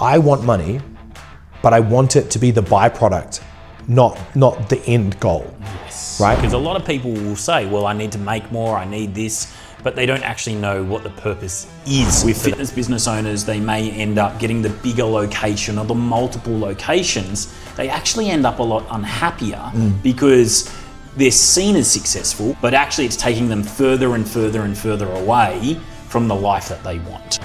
I want money, but I want it to be the byproduct, not the end goal. Yes. Right? Because a lot of people will say, well, I need to make more, I need this, but they don't actually know what the purpose is. With fitness business owners, they may end up getting the bigger location or the multiple locations. They actually end up a lot unhappier because they're seen as successful, but actually it's taking them further and further and further away from the life that they want.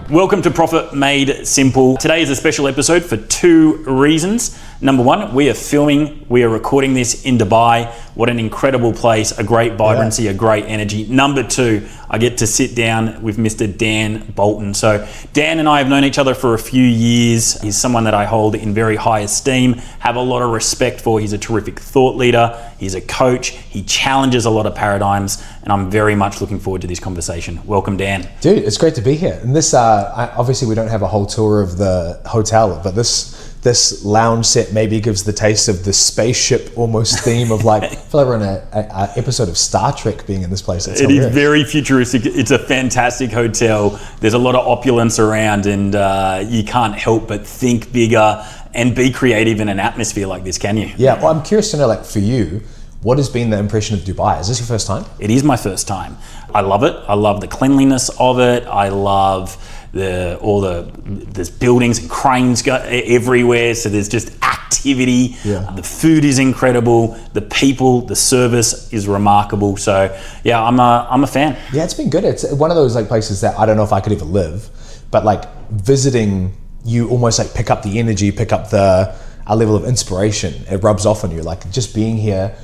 Welcome to Profit Made Simple. Today is a special episode for two reasons. Number one, we are recording this in Dubai. What an incredible place, a great vibrancy, a great energy. Number two, I get to sit down with Mr. Dan Bolton. So Dan and I have known each other for a few years. He's someone that I hold in very high esteem, have a lot of respect for. He's a terrific thought leader. He's a coach. He challenges a lot of paradigms, and I'm very much looking forward to this conversation. Welcome, Dan. Dude, it's great to be here. And this, obviously we don't have a whole tour of the hotel, but this lounge set maybe gives the taste of the spaceship almost theme of like, I feel like we're in an episode of Star Trek being in this place. It is very futuristic. It's a fantastic hotel. There's a lot of opulence around, and you can't help but think bigger and be creative in an atmosphere like this, can you? Yeah, well, I'm curious to know, like, for you, what has been the impression of Dubai? Is this your first time? It is my first time. I love it. I love the cleanliness of it. I love there's buildings and cranes everywhere, so there's just activity. Yeah. The food is incredible. The people, the service is remarkable. So yeah, I'm a fan. Yeah, it's been good. It's one of those like places that I don't know if I could even live, but like visiting, you almost like pick up the energy, pick up a level of inspiration. It rubs off on you, like just being here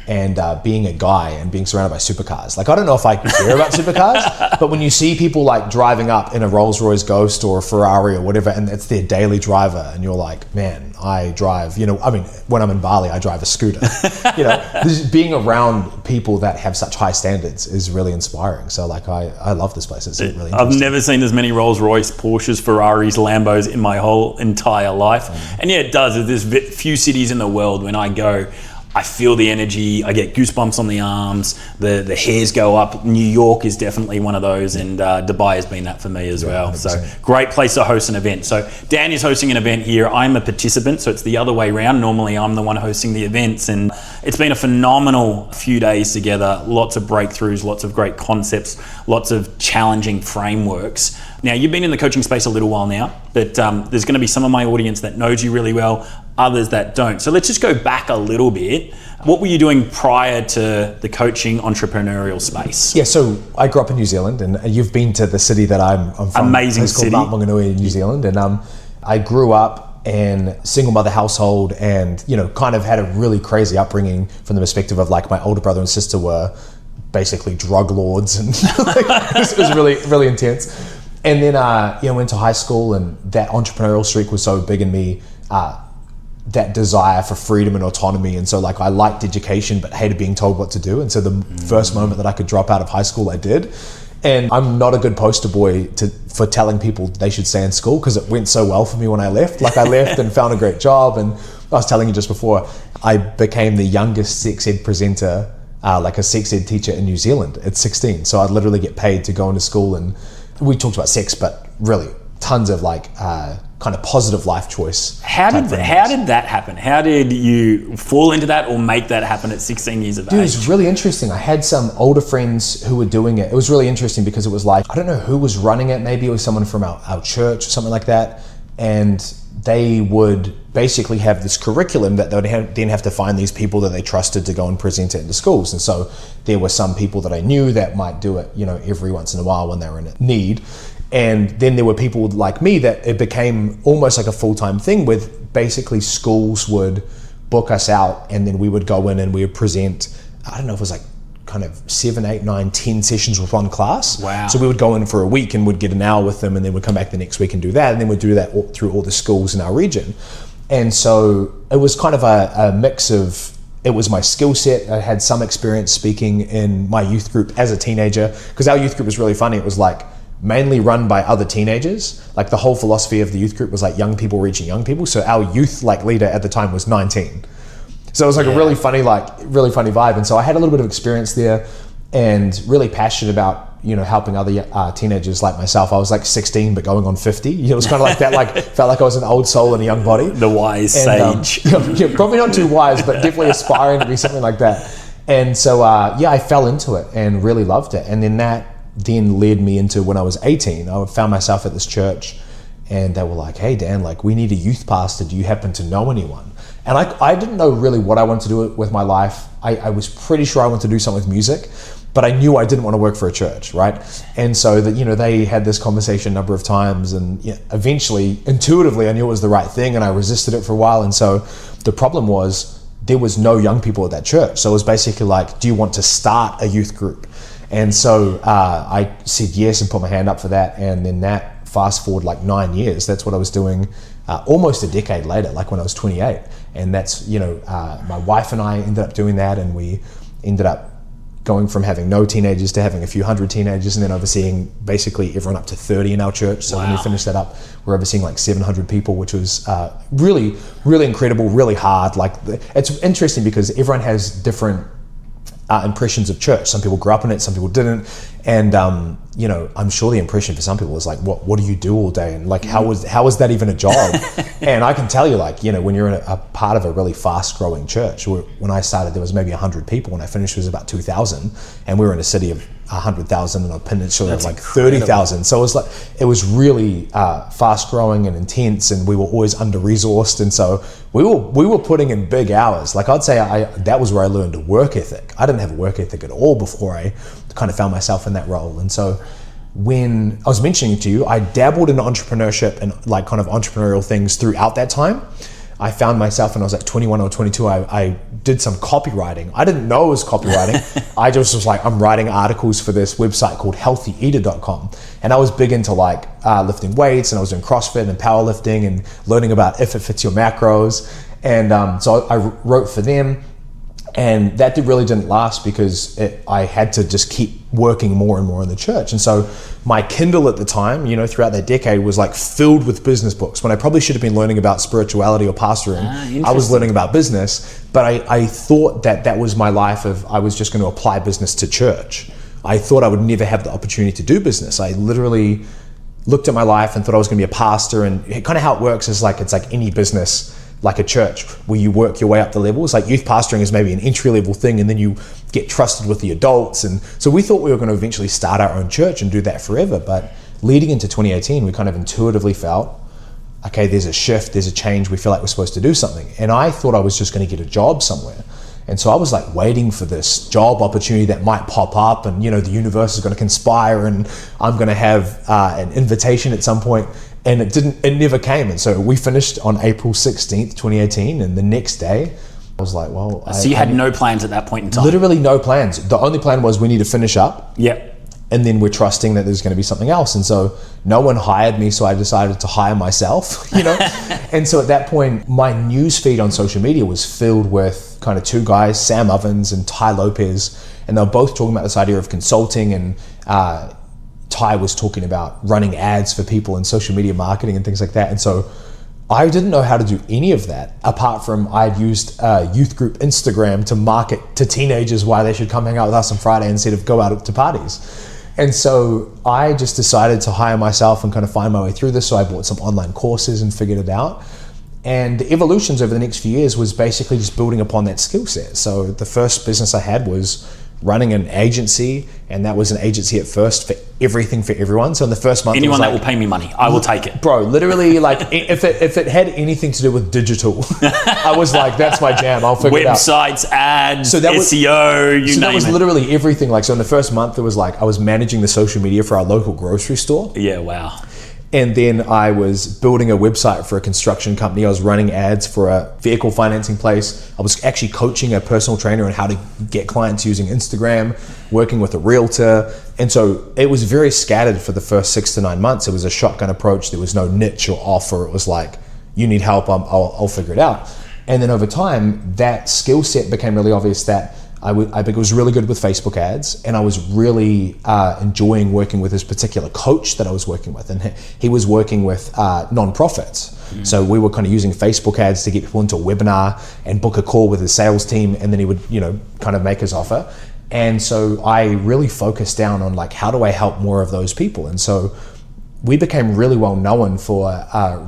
and being a guy and being surrounded by supercars. Like, I don't know if I care about supercars, but when you see people like driving up in a Rolls Royce Ghost or a Ferrari or whatever, and it's their daily driver, and you're like, man, I drive, when I'm in Bali, I drive a scooter. This, being around people that have such high standards is really inspiring. So like, I love this place. It's really interesting. I've never seen as many Rolls Royce, Porsches, Ferraris, Lambos in my whole entire life. And yeah, it does. There's few cities in the world when I go, I feel the energy, I get goosebumps on the arms, the hairs go up. New York is definitely one of those, and Dubai has been that for me as well. 100%. So great place to host an event. So Dan is hosting an event here. I'm a participant, so it's the other way around. Normally I'm the one hosting the events, and it's been a phenomenal few days together. Lots of breakthroughs, lots of great concepts, lots of challenging frameworks. Now, you've been in the coaching space a little while now, but there's going to be some of my audience that knows you really well, others that don't. So let's just go back a little bit. What were you doing prior to the coaching entrepreneurial space? Yeah, so I grew up in New Zealand, and you've been to the city that I'm from. Amazing it's called city. Mount Maunganui in New Zealand, and I grew up in a single mother household, and kind of had a really crazy upbringing from the perspective of like my older brother and sister were basically drug lords, and it was really, really intense. And then went to high school, and that entrepreneurial streak was so big in me, that desire for freedom and autonomy. And so like I liked education but hated being told what to do. And so the first moment that I could drop out of high school, I did. And I'm not a good poster boy for telling people they should stay in school, because it went so well for me when I left. Like I left and found a great job, and I was telling you just before, I became the youngest sex ed presenter, like a sex ed teacher in New Zealand at 16. So I'd literally get paid to go into school, and we talked about sex, but really tons of like kind of positive life choice. How did that happen? How did you fall into that or make that happen at 16 years of age? Dude, it was really interesting. I had some older friends who were doing it. It was really interesting because it was like, I don't know who was running it. Maybe it was someone from our church or something like that. And they would basically have this curriculum that they would then have to find these people that they trusted to go and present it into schools. And so there were some people that I knew that might do it, every once in a while when they were in need. And then there were people like me that it became almost like a full-time thing, with basically schools would book us out, and then we would go in and we would present, I don't know if it was like kind of 7, 8, 9, 10 sessions with one class. Wow. So we would go in for a week and would get an hour with them, and then we'd come back the next week and do that. And then we'd do that through all the schools in our region. And so it was kind of a mix of, it was my skill set. I had some experience speaking in my youth group as a teenager, because our youth group was really funny. It was like mainly run by other teenagers. Like the whole philosophy of the youth group was like young people reaching young people. So our youth like leader at the time was 19. So it was like a really funny vibe. And so I had a little bit of experience there, and really passionate about helping other teenagers like myself. I was like 16 but going on 50. It was kind of like that, like felt like I was an old soul in a young body. The wise sage. Probably not too wise, but definitely aspiring to be something like that. And so I fell into it and really loved it. And then that led me into when I was 18. I found myself at this church and they were like, hey Dan, like we need a youth pastor. Do you happen to know anyone? And I didn't know really what I wanted to do with my life. I was pretty sure I wanted to do something with music, but I knew I didn't want to work for a church, right? And so that, they had this conversation a number of times, and eventually, intuitively, I knew it was the right thing, and I resisted it for a while. And so the problem was there was no young people at that church. So it was basically like, do you want to start a youth group? And so I said yes and put my hand up for that. And then that fast forward like 9 years, that's what I was doing almost a decade later, like when I was 28. And that's, my wife and I ended up doing that, and we ended up going from having no teenagers to having a few hundred teenagers, and then overseeing basically everyone up to 30 in our church. So when we finished that up, we're overseeing like 700 people, which was really, really incredible, really hard. Like it's interesting because everyone has different impressions of church. Some people grew up in it, some people didn't. And I'm sure the impression for some people is like, what do you do all day? And like, how is that even a job? And I can tell you, like, when you're in a part of a really fast growing church, when I started, there was maybe 100 people. When I finished, it was about 2,000. And we were in a city of 100,000 and a peninsula of like 30,000. So it was really fast growing and intense, and we were always under resourced. And so we were putting in big hours. Like I'd say that was where I learned a work ethic. I didn't have a work ethic at all before I kind of found myself in that role. And so when I was mentioning to you, I dabbled in entrepreneurship and like kind of entrepreneurial things throughout that time. I found myself when I was like 21 or 22, I did some copywriting. I didn't know it was copywriting. I just was like, I'm writing articles for this website called healthyeater.com. And I was big into like lifting weights, and I was doing CrossFit and powerlifting and learning about if it fits your macros. And so I wrote for them. And that really didn't last because I had to just keep working more and more in the church. And so my Kindle at the time, throughout that decade was like filled with business books, when I probably should have been learning about spirituality or pastoring. I was learning about business, but I thought that was my life of I was just going to apply business to church. I thought I would never have the opportunity to do business. I literally looked at my life and thought I was going to be a pastor, and kind of how it works is like, it's like any business, like a church, where you work your way up the levels. Like youth pastoring is maybe an entry level thing, and then you get trusted with the adults. And so we thought we were going to eventually start our own church and do that forever. But leading into 2018, we kind of intuitively felt, okay, there's a shift, there's a change. We feel like we're supposed to do something. And I thought I was just going to get a job somewhere. And so I was like waiting for this job opportunity that might pop up, and the universe is going to conspire, and I'm going to have an invitation at some point. And it never came. And so we finished on April 16th, 2018. And the next day I was like, well, so you had no plans at that point in time? Literally no plans. The only plan was we need to finish up. Yep. And then we're trusting that there's going to be something else. And so no one hired me, so I decided to hire myself, And so at that point, my news feed on social media was filled with kind of two guys, Sam Ovens and Ty Lopez. And they were both talking about this idea of consulting, and Ty was talking about running ads for people in social media marketing and things like that. And so I didn't know how to do any of that, apart from I'd used youth group Instagram to market to teenagers why they should come hang out with us on Friday instead of go out to parties. And so I just decided to hire myself and kind of find my way through this. So I bought some online courses and figured it out. And the evolutions over the next few years was basically just building upon that skill set. So the first business I had was running an agency, and that was an agency at first for everything for everyone. So in the first month, anyone that will pay me money, I will take it. Bro, literally, like if it had anything to do with digital, I was like, that's my jam. I'll figure it out. Websites, ads, so that was, SEO, you so name that was it. Literally everything. Like, so in the first month, it was like I was managing the social media for our local grocery store. Yeah, wow. And then I was building a website for a construction company. I was running ads for a vehicle financing place. I was actually coaching a personal trainer on how to get clients using Instagram, working with a realtor. And so it was very scattered for the first 6 to 9 months. It was a shotgun approach. There was no niche or offer. It was like, you need help, I'll figure it out. And then over time, that skill set became really obvious that I was really good with Facebook ads, and I was really enjoying working with this particular coach that I was working with, and he was working with nonprofits. Mm-hmm. So we were kind of using Facebook ads to get people into a webinar and book a call with his sales team, and then he would, kind of make his offer. And so I really focused down on like, how do I help more of those people? And so we became really well known for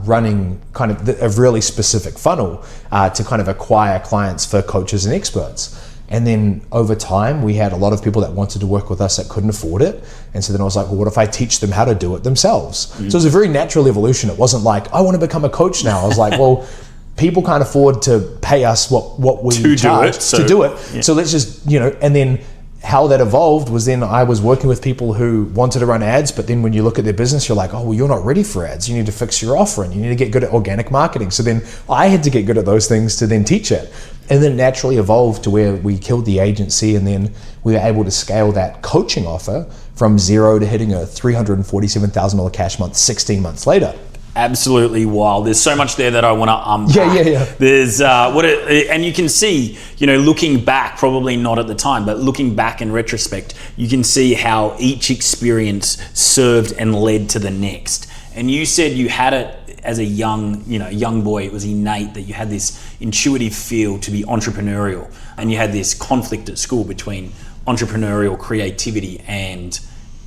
running kind of a really specific funnel to kind of acquire clients for coaches and experts. And then over time, we had a lot of people that wanted to work with us that couldn't afford it. And so then I was like, well, what if I teach them how to do it themselves? So it was a very natural evolution. It wasn't like, I want to become a coach now. I was like, well, people can't afford to pay us what we charge to do it. Yeah. So let's just, and then how that evolved was then I was working with people who wanted to run ads, but then when you look at their business, you're like, oh, well, you're not ready for ads. You need to fix your offer and you need to get good at organic marketing. So then I had to get good at those things to then teach it. And then naturally evolved to where we killed the agency, and then we were able to scale that coaching offer from zero to hitting a $347,000 cash month 16 months later. Absolutely wild. There's so much there that I want to unpack. Yeah. There's and you can see, looking back, probably not at the time, but looking back in retrospect, you can see how each experience served and led to the next. And you said you had it as a young boy. It was innate that you had this intuitive feel to be entrepreneurial, and you had this conflict at school between entrepreneurial creativity and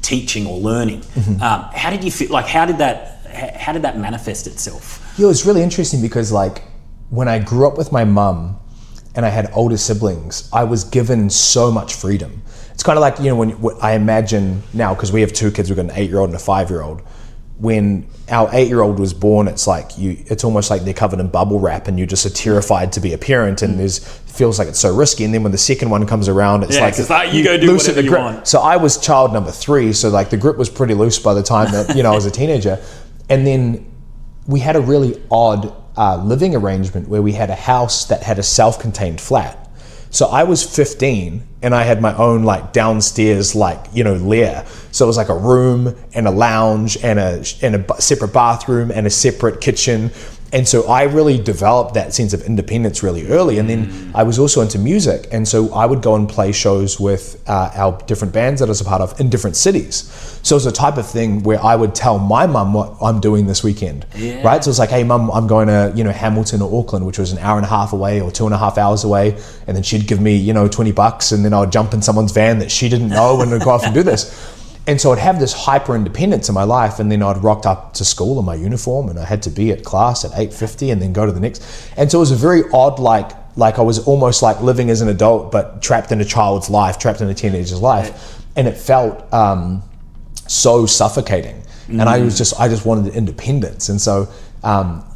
teaching or learning. Mm-hmm. How did you feel? Like, how did that manifest itself? Yeah, it was really interesting because like when I grew up with my mum and I had older siblings, I was given so much freedom. It's kind of like, when I imagine now, because we have two kids, we've got an 8-year-old and a 5-year-old. When our 8-year-old was born, it's almost like they're covered in bubble wrap and you're just terrified to be a parent, and feels like it's so risky. And then when the second one comes around, it's like you go do whatever you want. So I was child number 3, so like the grip was pretty loose by the time that I was a teenager. And then we had a really odd living arrangement where we had a house that had a self-contained flat. So I was 15 and I had my own like downstairs lair. So it was like a room and a lounge and a separate bathroom and a separate kitchen. And so I really developed that sense of independence really early. And then I was also into music. And so I would go and play shows with our different bands that I was a part of in different cities. So it was a type of thing where I would tell my mum what I'm doing this weekend, right? So it's like, hey, mum, I'm going to, Hamilton or Auckland, which was an hour and a half away or 2.5 hours away. And then she'd give me, $20, and then I would jump in someone's van that she didn't know and I'd go off and do this. And so I'd have this hyper independence in my life, and then I'd rocked up to school in my uniform and I had to be at class at 8:50 and then go to the next. And so it was a very odd, like I was almost like living as an adult, but trapped in a child's life, trapped in a teenager's life. And it felt so suffocating. And I just wanted independence. And so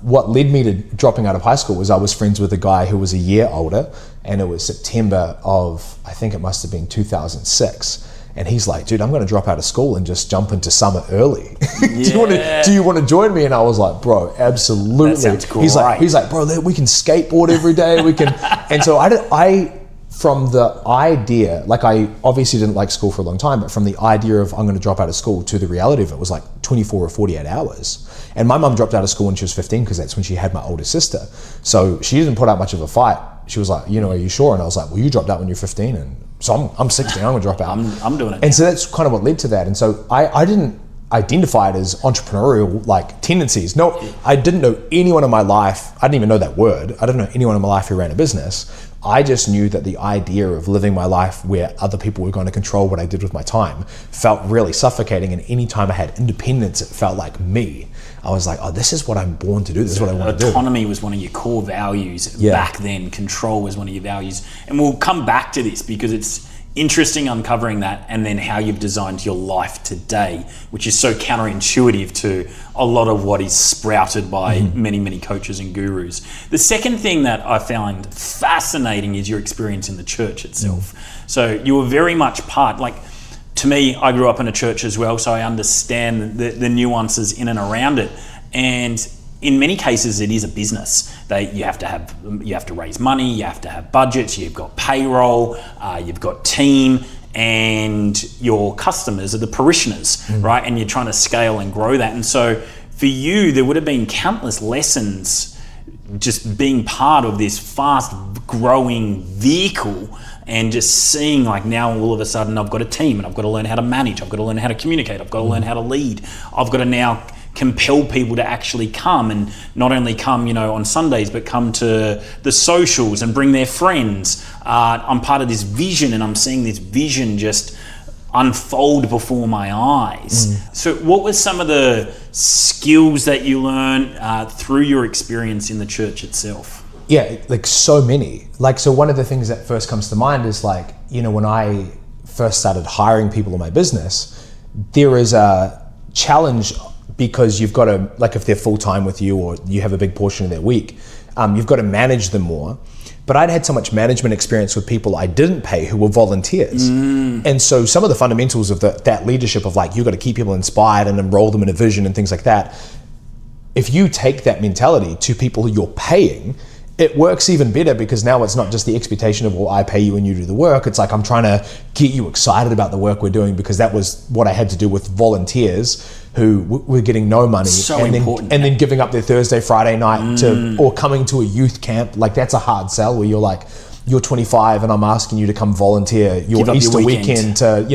what led me to dropping out of high school was I was friends with a guy who was a year older, and it was September of, I think it must have been 2006. And he's like, dude, I'm going to drop out of school and just jump into summer early. Do you want to join me? And I was like, bro, absolutely. That sounds cool. He's like, bro, we can skateboard every day. We can. And so from the idea, like I obviously didn't like school for a long time, but from the idea of I'm going to drop out of school to the reality of it was like 24 or 48 hours. And my mum dropped out of school when she was 15 because that's when she had my older sister. So she didn't put out much of a fight. She was like, are you sure? And I was like, well, you dropped out when you're 15, and so I'm 16, I'm gonna drop out. I'm doing it. And so that's kind of what led to that. And so I didn't identify it as entrepreneurial like tendencies. No, I didn't know anyone in my life. I didn't even know that word. I didn't know anyone in my life who ran a business. I just knew that the idea of living my life where other people were going to control what I did with my time felt really suffocating. And anytime I had independence, it felt like me. I was like, oh, this is what I'm born to do. This is what I want to do. Autonomy was one of your core values back then. Control was one of your values. And we'll come back to this because it's interesting uncovering that, and then how you've designed your life today, which is so counterintuitive to a lot of what is sprouted by many, many coaches and gurus. The second thing that I found fascinating is your experience in the church itself. So you were very much to me, I grew up in a church as well, so I understand the nuances in and around it. And in many cases, it is a business. You have to raise money, you have to have budgets, you've got payroll, you've got team, and your customers are the parishioners, right? And you're trying to scale and grow that. And so for you, there would have been countless lessons just being part of this fast growing vehicle, and just seeing now all of a sudden I've got a team and I've got to learn how to manage, I've got to learn how to communicate, I've got to learn how to lead, I've got to now compel people to actually come, and not only come, on Sundays, but come to the socials and bring their friends. I'm part of this vision, and I'm seeing this vision just unfold before my eyes. So what were some of the skills that you learned through your experience in the church itself? Yeah, like so many. Like, so one of the things that first comes to mind is like, when I first started hiring people in my business, there is a challenge because you've got to, like if they're full-time with you or you have a big portion of their week, you've got to manage them more. But I'd had so much management experience with people I didn't pay who were volunteers. And so some of the fundamentals of that leadership of like, you've got to keep people inspired and enroll them in a vision and things like that. If you take that mentality to people who you're paying, it works even better, because now it's not just the expectation of, well, I pay you and you do the work. It's like, I'm trying to get you excited about the work we're doing, because that was what I had to do with volunteers who were getting no money. So and important. Then giving up their Thursday, Friday night or coming to a youth camp. Like, that's a hard sell where you're like, you're 25 and I'm asking you to come volunteer your Easter weekend to,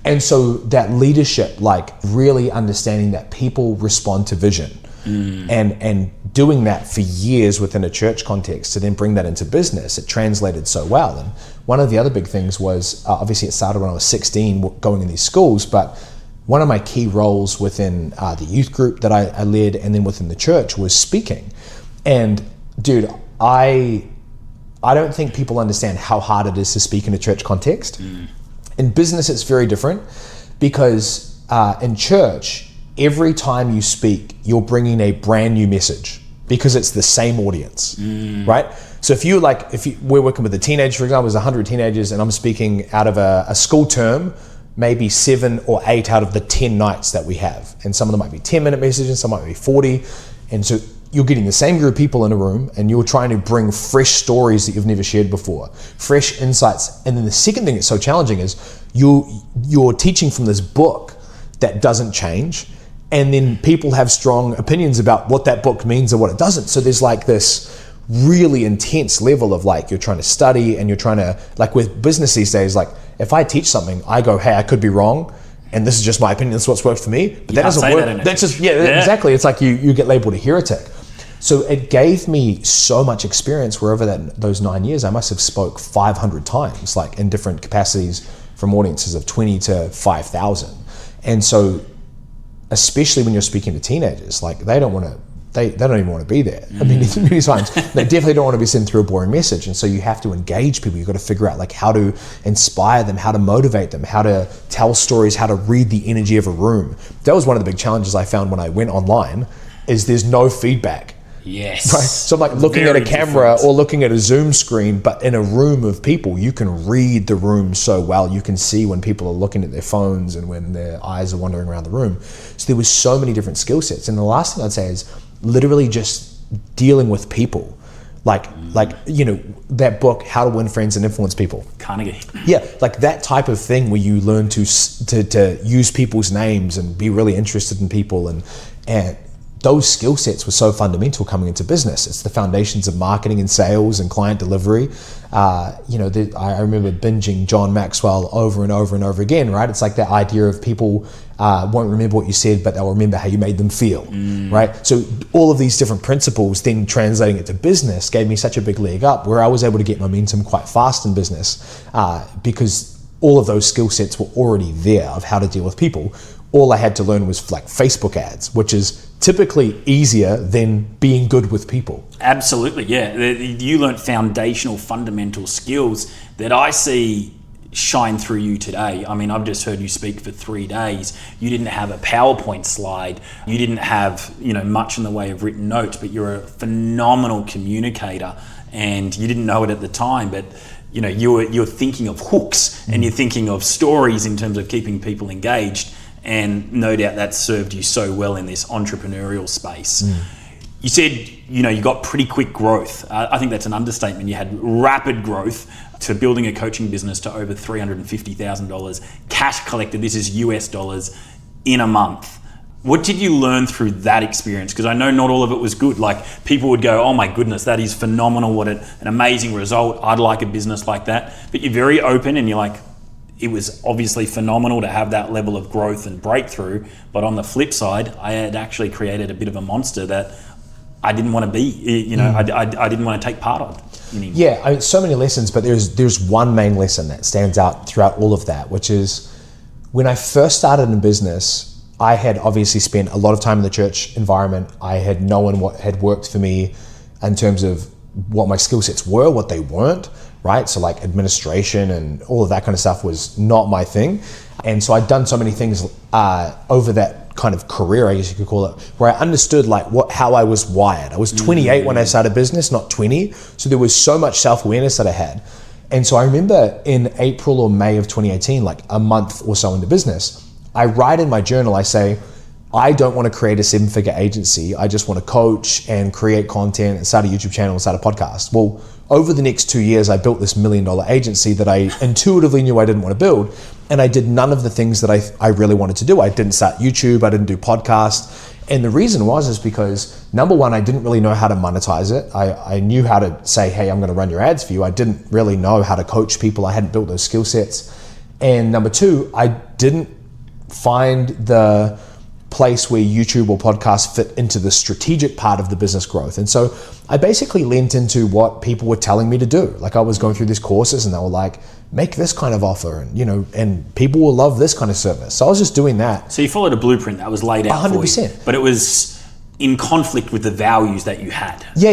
And so that leadership, like really understanding that people respond to vision. And doing that for years within a church context to then bring that into business, it translated so well. And one of the other big things was, obviously it started when I was 16 going in these schools, but one of my key roles within the youth group that I led and then within the church was speaking. And dude, I don't think people understand how hard it is to speak in a church context. In business, it's very different, because in church, every time you speak, you're bringing a brand new message, because it's the same audience, right? So if we're working with a teenager, for example, there's 100 teenagers, and I'm speaking out of a school term, maybe 7 or 8 out of the 10 nights that we have. And some of them might be 10-minute messages, some might be 40. And so you're getting the same group of people in a room, and you're trying to bring fresh stories that you've never shared before, fresh insights. And then the second thing that's so challenging is you're teaching from this book that doesn't change. And then people have strong opinions about what that book means or what it doesn't. So there's like this really intense level of like, you're trying to study and you're trying to, like with business these days, like if I teach something, I go, hey, I could be wrong, and this is just my opinion, this is what's worked for me. But that doesn't work. That's just, exactly. It's like you get labeled a heretic. So it gave me so much experience where over those 9 years, I must have spoke 500 times, like in different capacities, from audiences of 20 to 5,000. And so especially when you're speaking to teenagers, like they don't even want to be there. I mean, many times they definitely don't want to be sent through a boring message. And so you have to engage people. You've got to figure out like how to inspire them, how to motivate them, how to tell stories, how to read the energy of a room. That was one of the big challenges I found when I went online, is there's no feedback. Yes. Right? So I'm like looking at a camera or looking at a Zoom screen, but in a room of people, you can read the room so well. You can see when people are looking at their phones and when their eyes are wandering around the room. So there was so many different skill sets. And the last thing I'd say is literally just dealing with people. Like that book, How to Win Friends and Influence People. Carnegie. Yeah, like that type of thing where you learn to use people's names and be really interested in people, and those skill sets were so fundamental coming into business. It's the foundations of marketing and sales and client delivery. I remember binging John Maxwell over and over and over again, right? It's like that idea of people won't remember what you said, but they'll remember how you made them feel, right? So all of these different principles, then translating it to business, gave me such a big leg up where I was able to get momentum quite fast in business because all of those skill sets were already there of how to deal with people. All I had to learn was like Facebook ads, which is typically easier than being good with people. Absolutely, yeah. You learnt foundational, fundamental skills that I see shine through you today. I mean, I've just heard you speak for 3 days. You didn't have a PowerPoint slide. You didn't have, much in the way of written notes, but you're a phenomenal communicator, and you didn't know it at the time, but you're thinking of hooks and you're thinking of stories in terms of keeping people engaged. And no doubt that served you so well in this entrepreneurial space. You said, you got pretty quick growth. I think that's an understatement. You had rapid growth to building a coaching business to over $350,000 cash collected. This is US dollars in a month. What did you learn through that experience? Because I know not all of it was good. Like people would go, oh my goodness, that is phenomenal. What an amazing result. I'd like a business like that. But you're very open and you're like, it was obviously phenomenal to have that level of growth and breakthrough. But on the flip side, I had actually created a bit of a monster that I didn't want to be, you know, I didn't want to take part of anymore. Yeah, I mean, so many lessons, but there's one main lesson that stands out throughout all of that, which is when I first started in business, I had obviously spent a lot of time in the church environment. I had known what had worked for me in terms of what my skill sets were, what they weren't, right? So like administration and all of that kind of stuff was not my thing. And so I'd done so many things over that kind of career, I guess you could call it, where I understood like how I was wired. I was 28 when I started business, not 20. So there was so much self-awareness that I had. And so I remember in April or May of 2018, like a month or so into business, I write in my journal, I say, I don't want to create a 7-figure agency. I just want to coach and create content and start a YouTube channel and start a podcast. Well, over the next 2 years, I built this $1 million agency that I intuitively knew I didn't want to build. And I did none of the things that I really wanted to do. I didn't start YouTube. I didn't do podcasts. And the reason is because number one, I didn't really know how to monetize it. I knew how to say, hey, I'm going to run your ads for you. I didn't really know how to coach people. I hadn't built those skill sets. And number two, I didn't find the place where YouTube or podcasts fit into the strategic part of the business growth. And so I basically leaned into what people were telling me to do. Like I was going through these courses and they were like, make this kind of offer and, you know, and people will love this kind of service. So I was just doing that. So you followed a blueprint that was laid out 100%. for you, but it was in conflict with the values that you had. Yeah.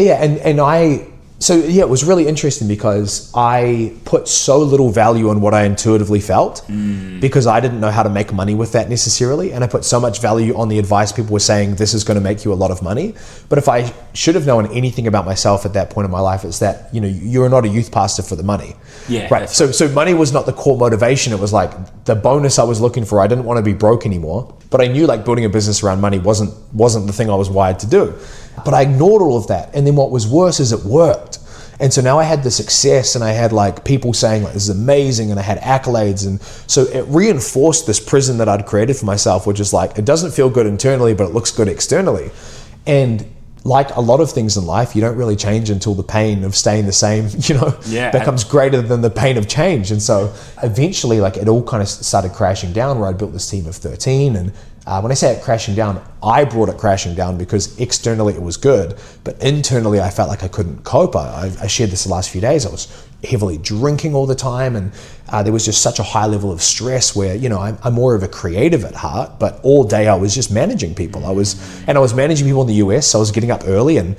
It was really interesting because I put so little value on what I intuitively felt because I didn't know how to make money with that necessarily. And I put so much value on the advice people were saying, this is going to make you a lot of money. But if I should have known anything about myself at that point in my life, it's that, you know, you're not a youth pastor for the money. Yeah. Right. So money was not the core motivation. It was like the bonus I was looking for. I didn't want to be broke anymore, but I knew like building a business around money wasn't the thing I was wired to do. But I ignored all of that. And then what was worse is it worked. And so now I had the success and I had like people saying like, this is amazing, and I had accolades. And so it reinforced this prison that I'd created for myself, which is like, it doesn't feel good internally, but it looks good externally. And like a lot of things in life, you don't really change until the pain of staying the same, you know, becomes greater than the pain of change. And so eventually like it all kind of started crashing down where I built this team of 13. And when I say it crashing down, I brought it crashing down because externally it was good, but internally I felt like I couldn't cope. I shared this the last few days. I was heavily drinking all the time, and there was just such a high level of stress where, you know, I'm more of a creative at heart, but all day I was just managing people. I was managing people in the US, so I was getting up early and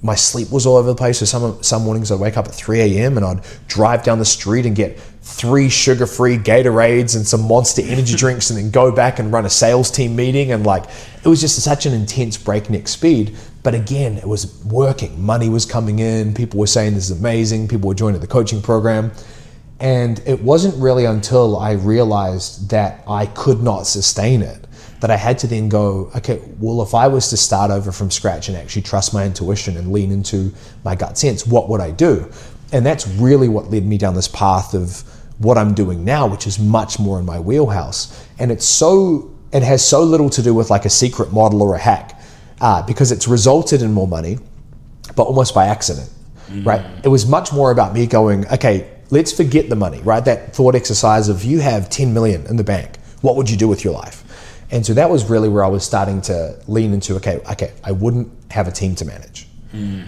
my sleep was all over the place. So some mornings I'd wake up at 3 a.m. and I'd drive down the street and get 3 sugar-free Gatorades and some Monster energy drinks and then go back and run a sales team meeting. And like, it was just such an intense breakneck speed. But again, it was working. Money was coming in. People were saying this is amazing. People were joining the coaching program. And it wasn't really until I realized that I could not sustain it that I had to then go, okay, well, if I was to start over from scratch and actually trust my intuition and lean into my gut sense, what would I do? And that's really what led me down this path of what I'm doing now, which is much more in my wheelhouse. And it has so little to do with like a secret model or a hack, because it's resulted in more money, but almost by accident, right? It was much more about me going, okay, let's forget the money, right? That thought exercise of you have 10 million in the bank. What would you do with your life? And so that was really where I was starting to lean into, okay, I wouldn't have a team to manage.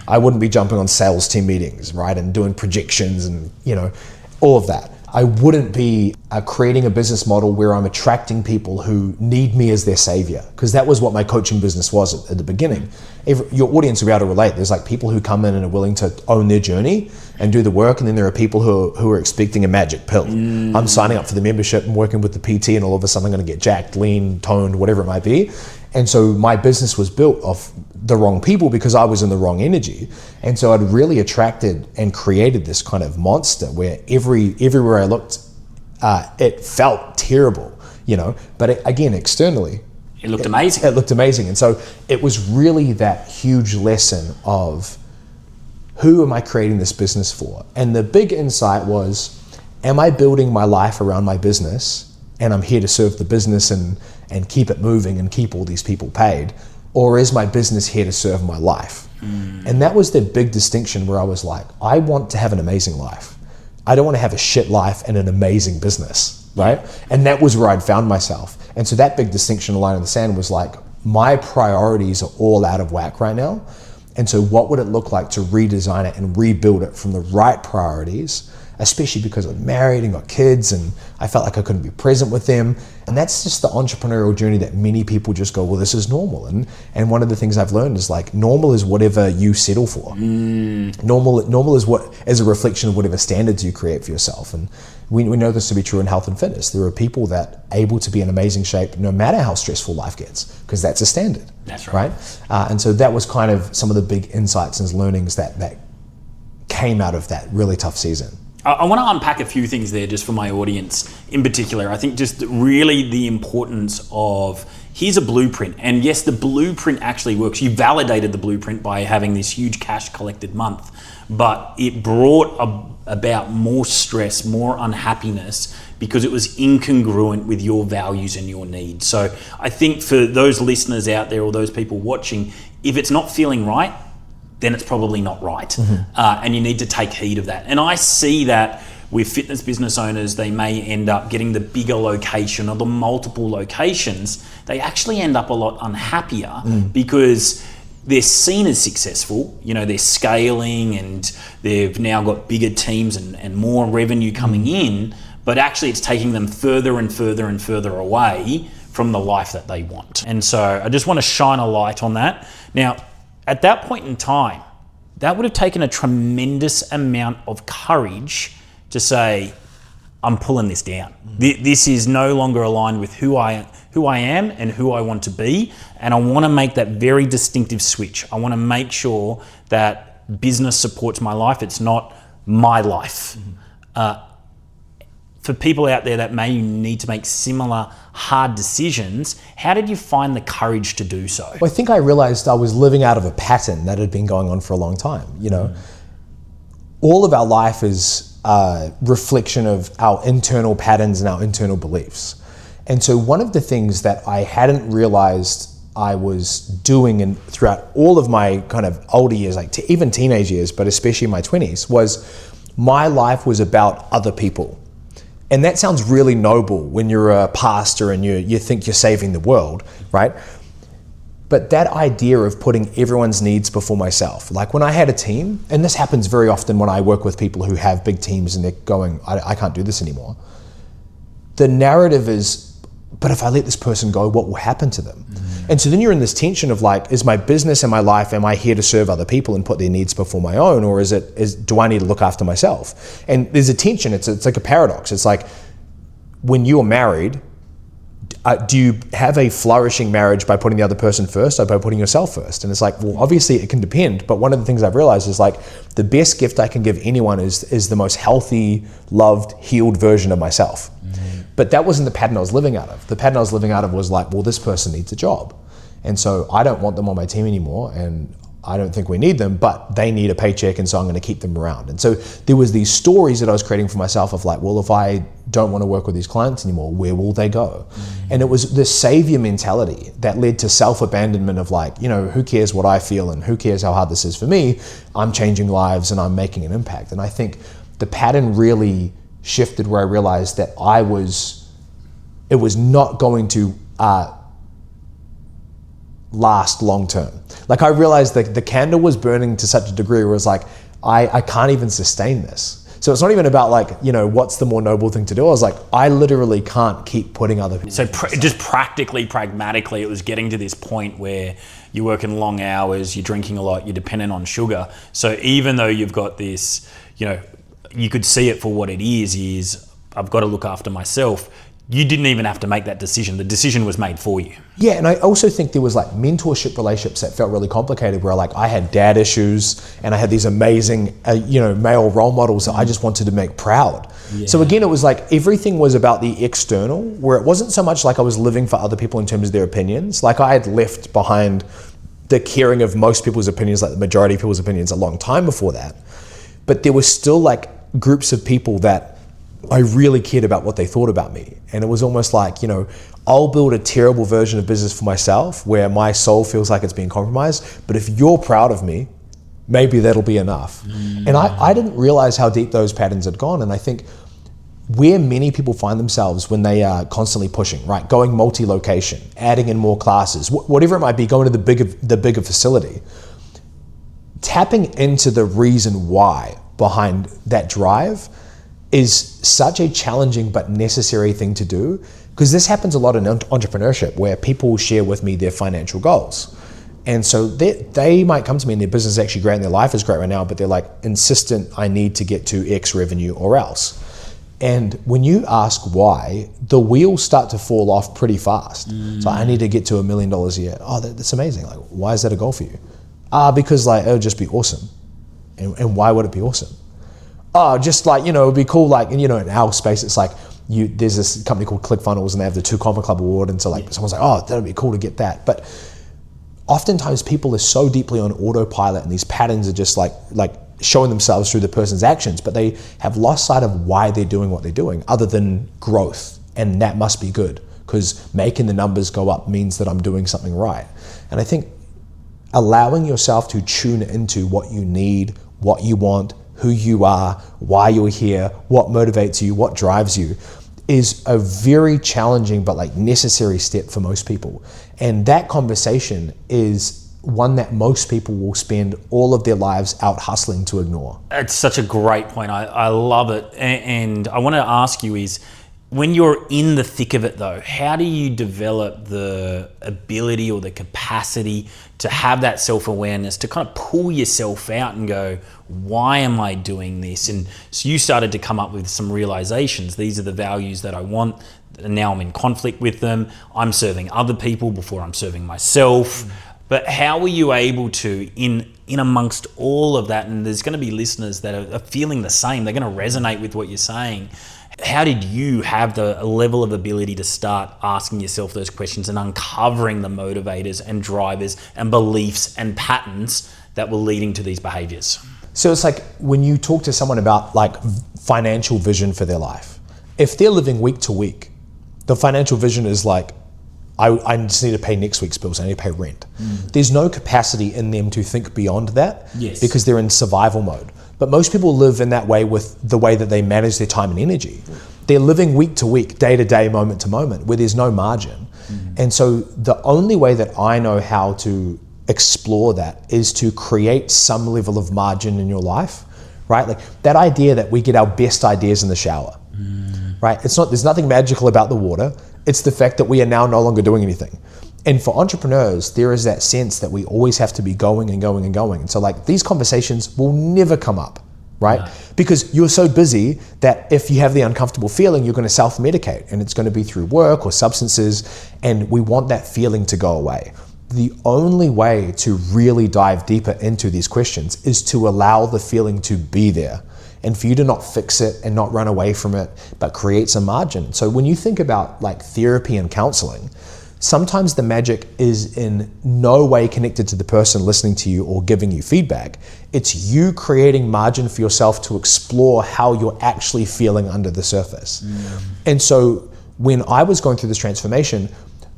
I wouldn't be jumping on sales team meetings, right? And doing projections and, you know, all of that. I wouldn't be creating a business model where I'm attracting people who need me as their savior, because that was what my coaching business was at the beginning. Your audience will be able to relate. There's like people who come in and are willing to own their journey and do the work, and then there are people who are expecting a magic pill. I'm signing up for the membership and working with the PT, and all of a sudden I'm going to get jacked, lean, toned, whatever it might be. And so my business was built off the wrong people because I was in the wrong energy. And so I'd really attracted and created this kind of monster where everywhere I looked, it felt terrible, you know, but again, externally, it looked amazing. It looked amazing. And so it was really that huge lesson of who am I creating this business for? And the big insight was, am I building my life around my business and I'm here to serve the business and keep it moving and keep all these people paid? Or is my business here to serve my life? And that was the big distinction where I was like, I want to have an amazing life. I don't want to have a shit life and an amazing business. right? And that was where I'd found myself. And so that big distinction, a line in the sand, was like, my priorities are all out of whack right now. And so what would it look like to redesign it and rebuild it from the right priorities, especially because I'm married and got kids and I felt like I couldn't be present with them. And that's just the entrepreneurial journey that many people just go, well, this is normal. And one of the things I've learned is like, normal is whatever you settle for. Normal is a reflection of whatever standards you create for yourself. And we know this to be true in health and fitness. There are people that are able to be in amazing shape no matter how stressful life gets, because that's a standard. That's right. And so that was kind of some of the big insights and learnings that came out of that really tough season. I want to unpack a few things there just for my audience in particular. I think just really the importance of, here's a blueprint. And yes, the blueprint actually works. You validated the blueprint by having this huge cash collected month, but it brought about more stress, more unhappiness, because it was incongruent with your values and your needs. So I think for those listeners out there or those people watching, if it's not feeling right, then it's probably not right. And you need to take heed of that. And I see that with fitness business owners, they may end up getting the bigger location or the multiple locations. They actually end up a lot unhappier because they're seen as successful. You know, they're scaling and they've now got bigger teams and more revenue coming in, but actually it's taking them further and further and further away from the life that they want. And so I just want to shine a light on that. Now, at that point in time, that would have taken a tremendous amount of courage to say, I'm pulling this down. This is no longer aligned with who I am and who I want to be. And I want to make that very distinctive switch. I want to make sure that business supports my life. It's not my life. For people out there that may need to make similar hard decisions, how did you find the courage to do so? Well, I think I realized I was living out of a pattern that had been going on for a long time. You know, all of our life is a reflection of our internal patterns and our internal beliefs. And so one of the things that I hadn't realized I was doing and throughout all of my kind of older years, like even teenage years, but especially my 20s, was my life was about other people. And that sounds really noble when you're a pastor and you think you're saving the world, right? But that idea of putting everyone's needs before myself, like when I had a team, and this happens very often when I work with people who have big teams and they're going, I can't do this anymore. The narrative is, but if I let this person go, what will happen to them? And so then you're in this tension of like, is my business and my life, am I here to serve other people and put their needs before my own? Or do I need to look after myself? And there's a tension, it's like a paradox. It's like, when you're married, do you have a flourishing marriage by putting the other person first or by putting yourself first? And it's like, well, obviously it can depend. But one of the things I've realized is like, the best gift I can give anyone is the most healthy, loved, healed version of myself. But that wasn't the pattern I was living out of. The pattern I was living out of was like, well, this person needs a job. And so I don't want them on my team anymore. And I don't think we need them, but they need a paycheck. And so I'm going to keep them around. And so there was these stories that I was creating for myself of like, well, if I don't want to work with these clients anymore, where will they go? And it was the savior mentality that led to self-abandonment of like, you know, who cares what I feel and who cares how hard this is for me? I'm changing lives and I'm making an impact. And I think the pattern really shifted where I realized that it was not going to last long term. Like I realized that the candle was burning to such a degree where it was like, I can't even sustain this. So it's not even about like, you know, what's the more noble thing to do? I was like, I literally can't keep putting other people. So just practically, pragmatically, it was getting to this point where you're working long hours, you're drinking a lot, you're dependent on sugar. So even though you've got this, you know, you could see it for what it is I've got to look after myself. You didn't even have to make that decision. The decision was made for you. Yeah, and I also think there was like mentorship relationships that felt really complicated where like I had dad issues and I had these amazing, male role models that I just wanted to make proud. Yeah. So again, it was like everything was about the external, where it wasn't so much like I was living for other people in terms of their opinions. Like I had left behind the caring of most people's opinions, like the majority of people's opinions, a long time before that. But there was still like groups of people that I really cared about what they thought about me. And it was almost like, you know, I'll build a terrible version of business for myself where my soul feels like it's being compromised. But if you're proud of me, maybe that'll be enough. And I didn't realize how deep those patterns had gone. And I think where many people find themselves when they are constantly pushing, right? Going multi-location, adding in more classes, whatever it might be, going to the bigger facility. Tapping into the reason why behind that drive is such a challenging but necessary thing to do, because this happens a lot in entrepreneurship where people share with me their financial goals. And so they might come to me and their business is actually great and their life is great right now, but they're like insistent, I need to get to X revenue or else. And when you ask why, the wheels start to fall off pretty fast. So I need to get to $1 million a year. Oh, that's amazing. Like, why is that a goal for you? Because like, it would just be awesome. And why would it be awesome? Just like, it would be cool. Like, and in our space, it's like, there's this company called ClickFunnels and they have the 2 Comma Club award. And so like, someone's like, oh, that'd be cool to get that. But oftentimes people are so deeply on autopilot and these patterns are just like showing themselves through the person's actions, but they have lost sight of why they're doing what they're doing other than growth. And that must be good because making the numbers go up means that I'm doing something right. And I think allowing yourself to tune into what you need, what you want, who you are, why you're here, what motivates you, what drives you, is a very challenging but like necessary step for most people. And that conversation is one that most people will spend all of their lives out hustling to ignore. It's such a great point. I love it. And I want to ask you is, when you're in the thick of it though, how do you develop the ability or the capacity to have that self-awareness, to kind of pull yourself out and go, why am I doing this? And so you started to come up with some realizations. These are the values that I want. And now I'm in conflict with them. I'm serving other people before I'm serving myself. But how were you able to, in amongst all of that, and there's going to be listeners that are feeling the same, they're going to resonate with what you're saying. How did you have the level of ability to start asking yourself those questions and uncovering the motivators and drivers and beliefs and patterns that were leading to these behaviors? So it's like when you talk to someone about like financial vision for their life, if they're living week to week, the financial vision is like, I just need to pay next week's bills, I need to pay rent. There's no capacity in them to think beyond that because they're in survival mode. But most people live in that way with the way that they manage their time and energy. They're living week to week, day to day, moment to moment, where there's no margin. And so the only way that I know how to explore that is to create some level of margin in your life, right? Like that idea that we get our best ideas in the shower, right? There's nothing magical about the water. It's the fact that we are now no longer doing anything. And for entrepreneurs, there is that sense that we always have to be going and going and going. And so like these conversations will never come up, right? No. Because you're so busy that if you have the uncomfortable feeling, you're going to self-medicate and it's going to be through work or substances. And we want that feeling to go away. The only way to really dive deeper into these questions is to allow the feeling to be there. And for you to not fix it and not run away from it, but create some margin. So when you think about like therapy and counseling, sometimes the magic is in no way connected to the person listening to you or giving you feedback. It's you creating margin for yourself to explore how you're actually feeling under the surface. And so when I was going through this transformation,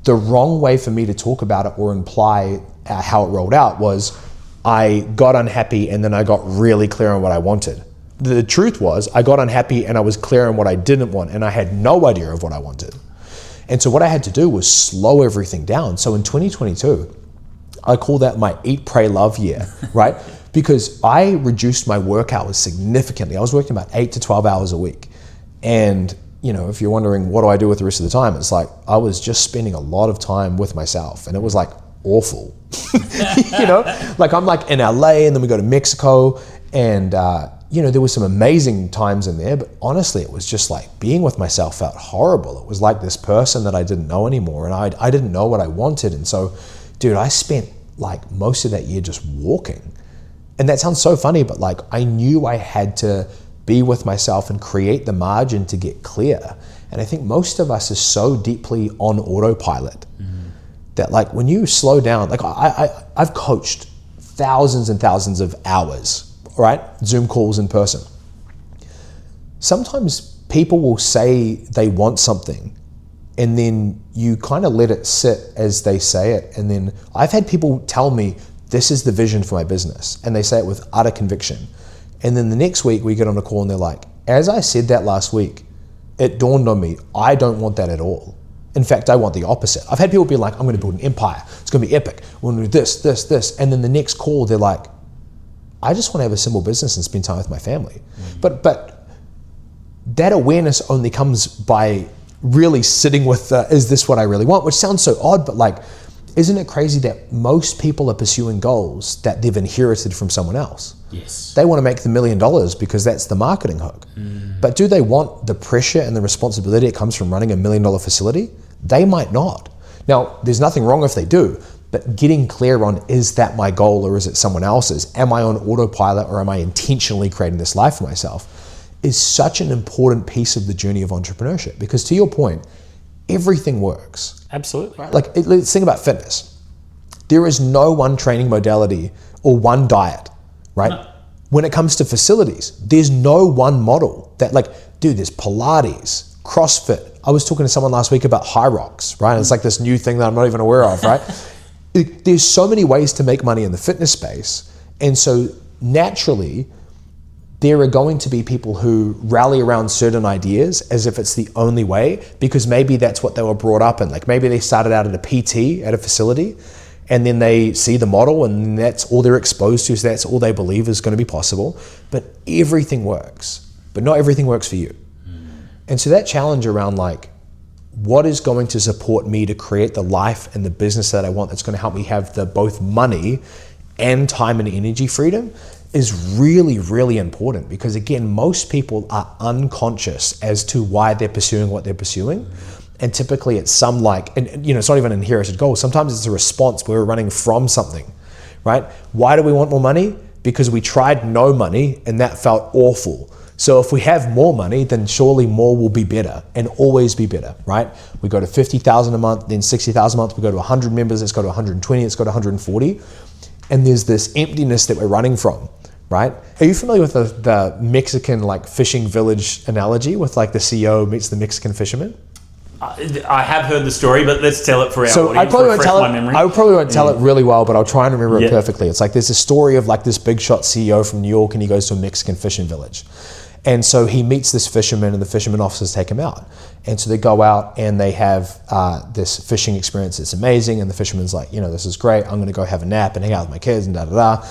the wrong way for me to talk about it or imply how it rolled out was I got unhappy and then I got really clear on what I wanted. The truth was I got unhappy and I was clear on what I didn't want and I had no idea of what I wanted. And so what I had to do was slow everything down. So in 2022, I call that my eat, pray, love year, right? Because I reduced my work hours significantly. I was working about 8 to 12 hours a week. And if you're wondering what do I do with the rest of the time, it's like I was just spending a lot of time with myself and it was like awful. Like I'm like in LA and then we go to Mexico and there were some amazing times in there, but honestly, it was just like being with myself felt horrible. It was like this person that I didn't know anymore and I didn't know what I wanted. And so, dude, I spent like most of that year just walking. And that sounds so funny, but like I knew I had to be with myself and create the margin to get clear. And I think most of us are so deeply on autopilot that like when you slow down, like I've coached thousands and thousands of hours, right? Zoom calls in person. Sometimes people will say they want something and then you kind of let it sit as they say it. And then I've had people tell me, this is the vision for my business. And they say it with utter conviction. And then the next week we get on a call and they're like, as I said that last week, it dawned on me, I don't want that at all. In fact, I want the opposite. I've had people be like, I'm going to build an empire. It's going to be epic. We're going to do this, this, this. And then the next call, they're like, I just want to have a simple business and spend time with my family. But that awareness only comes by really sitting with, is this what I really want? Which sounds so odd, but like, isn't it crazy that most people are pursuing goals that they've inherited from someone else? Yes. They want to make the $1 million because that's the marketing hook. But do they want the pressure and the responsibility that comes from running $1 million facility? They might not. Now, there's nothing wrong if they do, but getting clear on, is that my goal or is it someone else's? Am I on autopilot or am I intentionally creating this life for myself? Is such an important piece of the journey of entrepreneurship. Because to your point, everything works. Absolutely. Right? Like, let's think about fitness. There is no one training modality or one diet, right? No. When it comes to facilities, there's no one model that, like, dude, there's Pilates, CrossFit. I was talking to someone last week about High Rocks, right? It's like this new thing that I'm not even aware of, right? There's so many ways to make money in the fitness space. And so naturally, there are going to be people who rally around certain ideas as if it's the only way, because maybe that's what they were brought up in. Like maybe they started out at a PT at a facility and then they see the model and that's all they're exposed to, so that's all they believe is going to be possible. But everything works, but not everything works for you. And so that challenge around like, what is going to support me to create the life and the business that I want, that's going to help me have the both money and time and energy freedom, is really, really important. Because again, most people are unconscious as to why they're pursuing what they're pursuing. And typically it's some like, and you know, it's not even an inherited goal. Sometimes it's a response where we're running from something, right? Why do we want more money? Because we tried no money and that felt awful. So if we have more money, then surely more will be better and always be better, right? We go to 50,000 a month, then 60,000 a month, we go to 100 members, let's go to 120, let's go to 140. And there's this emptiness that we're running from, right? Are you familiar with the Mexican like fishing village analogy with like the CEO meets the Mexican fisherman? I have heard the story, but let's tell it for our audience. I probably won't tell it really well, but I'll try and remember it perfectly. It's like there's a story of like this big shot CEO from New York and he goes to a Mexican fishing village. And so he meets this fisherman and the fisherman officers take him out. And so they go out and they have this fishing experience that's amazing. And the fisherman's like, you know, this is great. I'm going to go have a nap and hang out with my kids and da-da-da.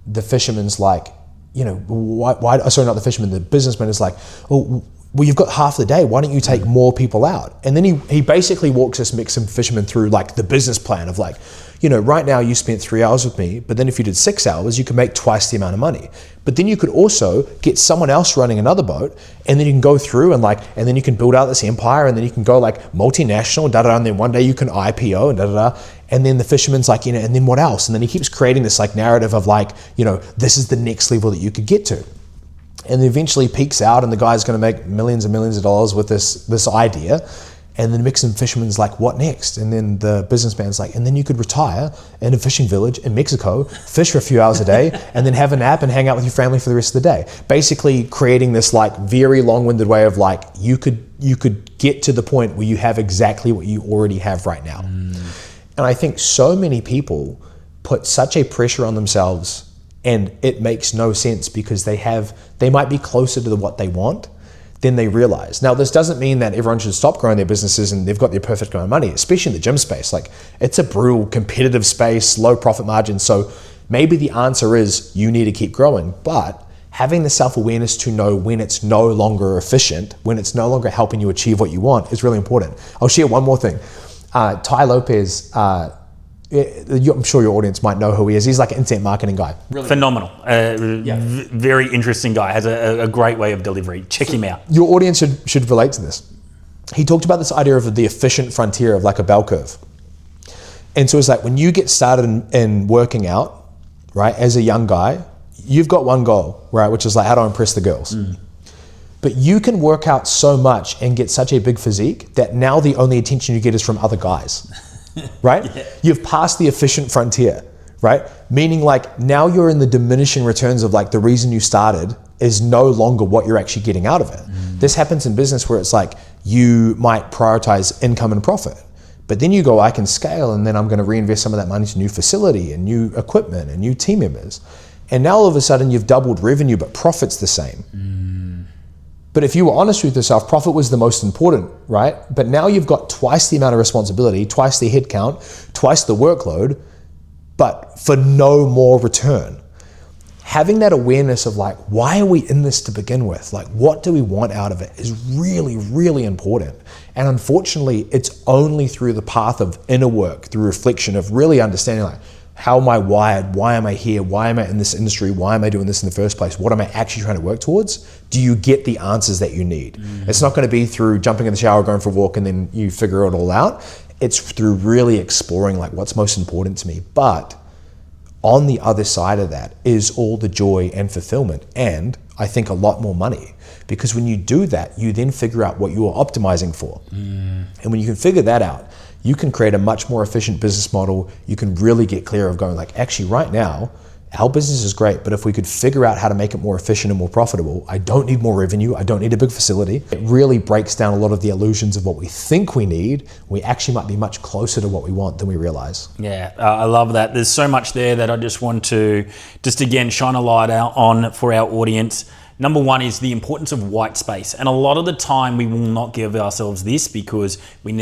The fisherman's like, you know, the fisherman, the businessman is like, oh, well, you've got half the day. Why don't you take more people out? And then he basically walks this Mexican fisherman through like the business plan of like, you know, right now you spent 3 hours with me, but then if you did 6 hours, you could make twice the amount of money. But then you could also get someone else running another boat, and then you can go through and then you can build out this empire, and then you can go like multinational, da-da-da, and then one day you can IPO and da-da-da. And then the fisherman's like, you know, and then what else? And then he keeps creating this like narrative of like, you know, this is the next level that you could get to. And then eventually peaks out and the guy's going to make millions and millions of dollars with this idea. And then the Mexican fisherman's like, what next? And then the businessman's like, and then you could retire in a fishing village in Mexico, fish for a few hours a day, and then have a nap and hang out with your family for the rest of the day. Basically creating this like very long-winded way of like, you could get to the point where you have exactly what you already have right now. And I think so many people put such a pressure on themselves, and it makes no sense because they might be closer to what they want than they realize. Now, this doesn't mean that everyone should stop growing their businesses and they've got their perfect amount of money, especially in the gym space. Like, it's a brutal, competitive space, low profit margin. So maybe the answer is you need to keep growing, but having the self-awareness to know when it's no longer efficient, when it's no longer helping you achieve what you want is really important. I'll share one more thing. Tai Lopez, I'm sure your audience might know who he is. He's like an internet marketing guy. Really phenomenal. Very interesting guy. Has a great way of delivery. Check him out. Your audience should relate to this. He talked about this idea of the efficient frontier of like a bell curve. And so it's like when you get started in working out, right, as a young guy, you've got one goal, right, which is like how to impress the girls. But you can work out so much and get such a big physique that now the only attention you get is from other guys. Right? You've passed the efficient frontier, right? Meaning like now you're in the diminishing returns of like the reason you started is no longer what you're actually getting out of it. This happens in business where it's like you might prioritize income and profit, but then you go, I can scale and then I'm going to reinvest some of that money to new facility and new equipment and new team members. And now all of a sudden you've doubled revenue, but profit's the same. But if you were honest with yourself, profit was the most important, right? But now you've got twice the amount of responsibility, twice the headcount, twice the workload, but for no more return. Having that awareness of like, why are we in this to begin with? Like, what do we want out of it is really, really important. And unfortunately, it's only through the path of inner work, through reflection of really understanding like, how am I wired? Why am I here? Why am I in this industry? Why am I doing this in the first place? What am I actually trying to work towards? Do you get the answers that you need? It's not going to be through jumping in the shower, going for a walk, and then you figure it all out. It's through really exploring like what's most important to me. But on the other side of that is all the joy and fulfillment, and I think a lot more money. Because when you do that, you then figure out what you are optimizing for. And when you can figure that out, you can create a much more efficient business model. You can really get clear of going like, actually right now, our business is great, but if we could figure out how to make it more efficient and more profitable, I don't need more revenue, I don't need a big facility. It really breaks down a lot of the illusions of what we think we need. We actually might be much closer to what we want than we realize. Yeah, I love that. There's so much there that I just want to again shine a light out on for our audience. Number one is the importance of white space. And a lot of the time we will not give ourselves this because we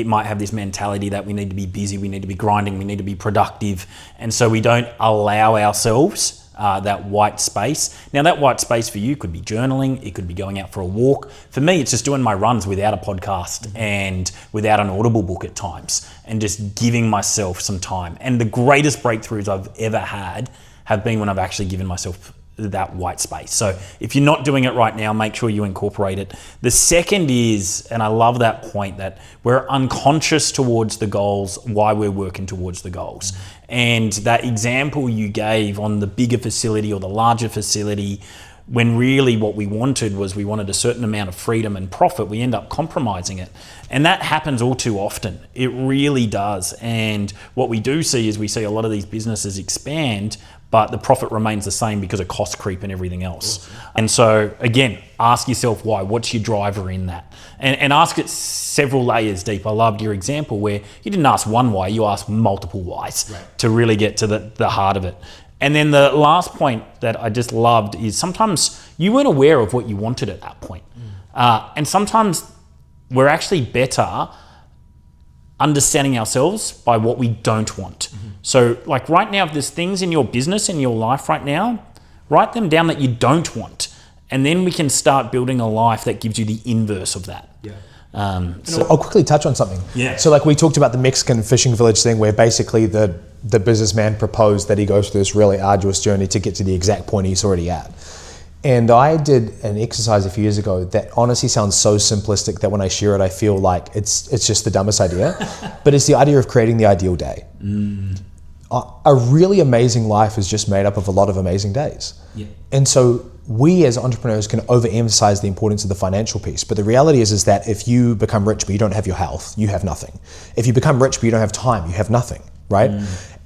might have this mentality that we need to be busy, we need to be grinding, we need to be productive. And so we don't allow ourselves that white space. Now that white space for you could be journaling, it could be going out for a walk. For me, it's just doing my runs without a podcast and without an Audible book at times and just giving myself some time. And the greatest breakthroughs I've ever had have been when I've actually given myself that white space. So if you're not doing it right now, make sure you incorporate it. The second is, and I love that point, that we're unconscious towards the goals, why we're working towards the goals. And that example you gave on the bigger facility or the larger facility, when really what we wanted a certain amount of freedom and profit, we end up compromising it. And that happens all too often. It really does. And what we do see is we see a lot of these businesses expand, but the profit remains the same because of cost creep and everything else. And so again, ask yourself why. What's your driver in that? And ask it several layers deep. I loved your example where you didn't ask one why, you asked multiple whys to really get to the heart of it. And then the last point that I just loved is sometimes you weren't aware of what you wanted at that point. And sometimes we're actually better understanding ourselves by what we don't want. So like right now, if there's things in your business, in your life right now, write them down that you don't want. And then we can start building a life that gives you the inverse of that. So I'll quickly touch on something. So like we talked about the Mexican fishing village thing where basically the businessman proposed that he goes through this really arduous journey to get to the exact point he's already at. And I did an exercise a few years ago that honestly sounds so simplistic that when I share it, I feel like it's just the dumbest idea. But it's the idea of creating the ideal day. A really amazing life is just made up of a lot of amazing days. And so we as entrepreneurs can overemphasize the importance of the financial piece. But the reality is that if you become rich but you don't have your health, you have nothing. If you become rich but you don't have time, you have nothing, right?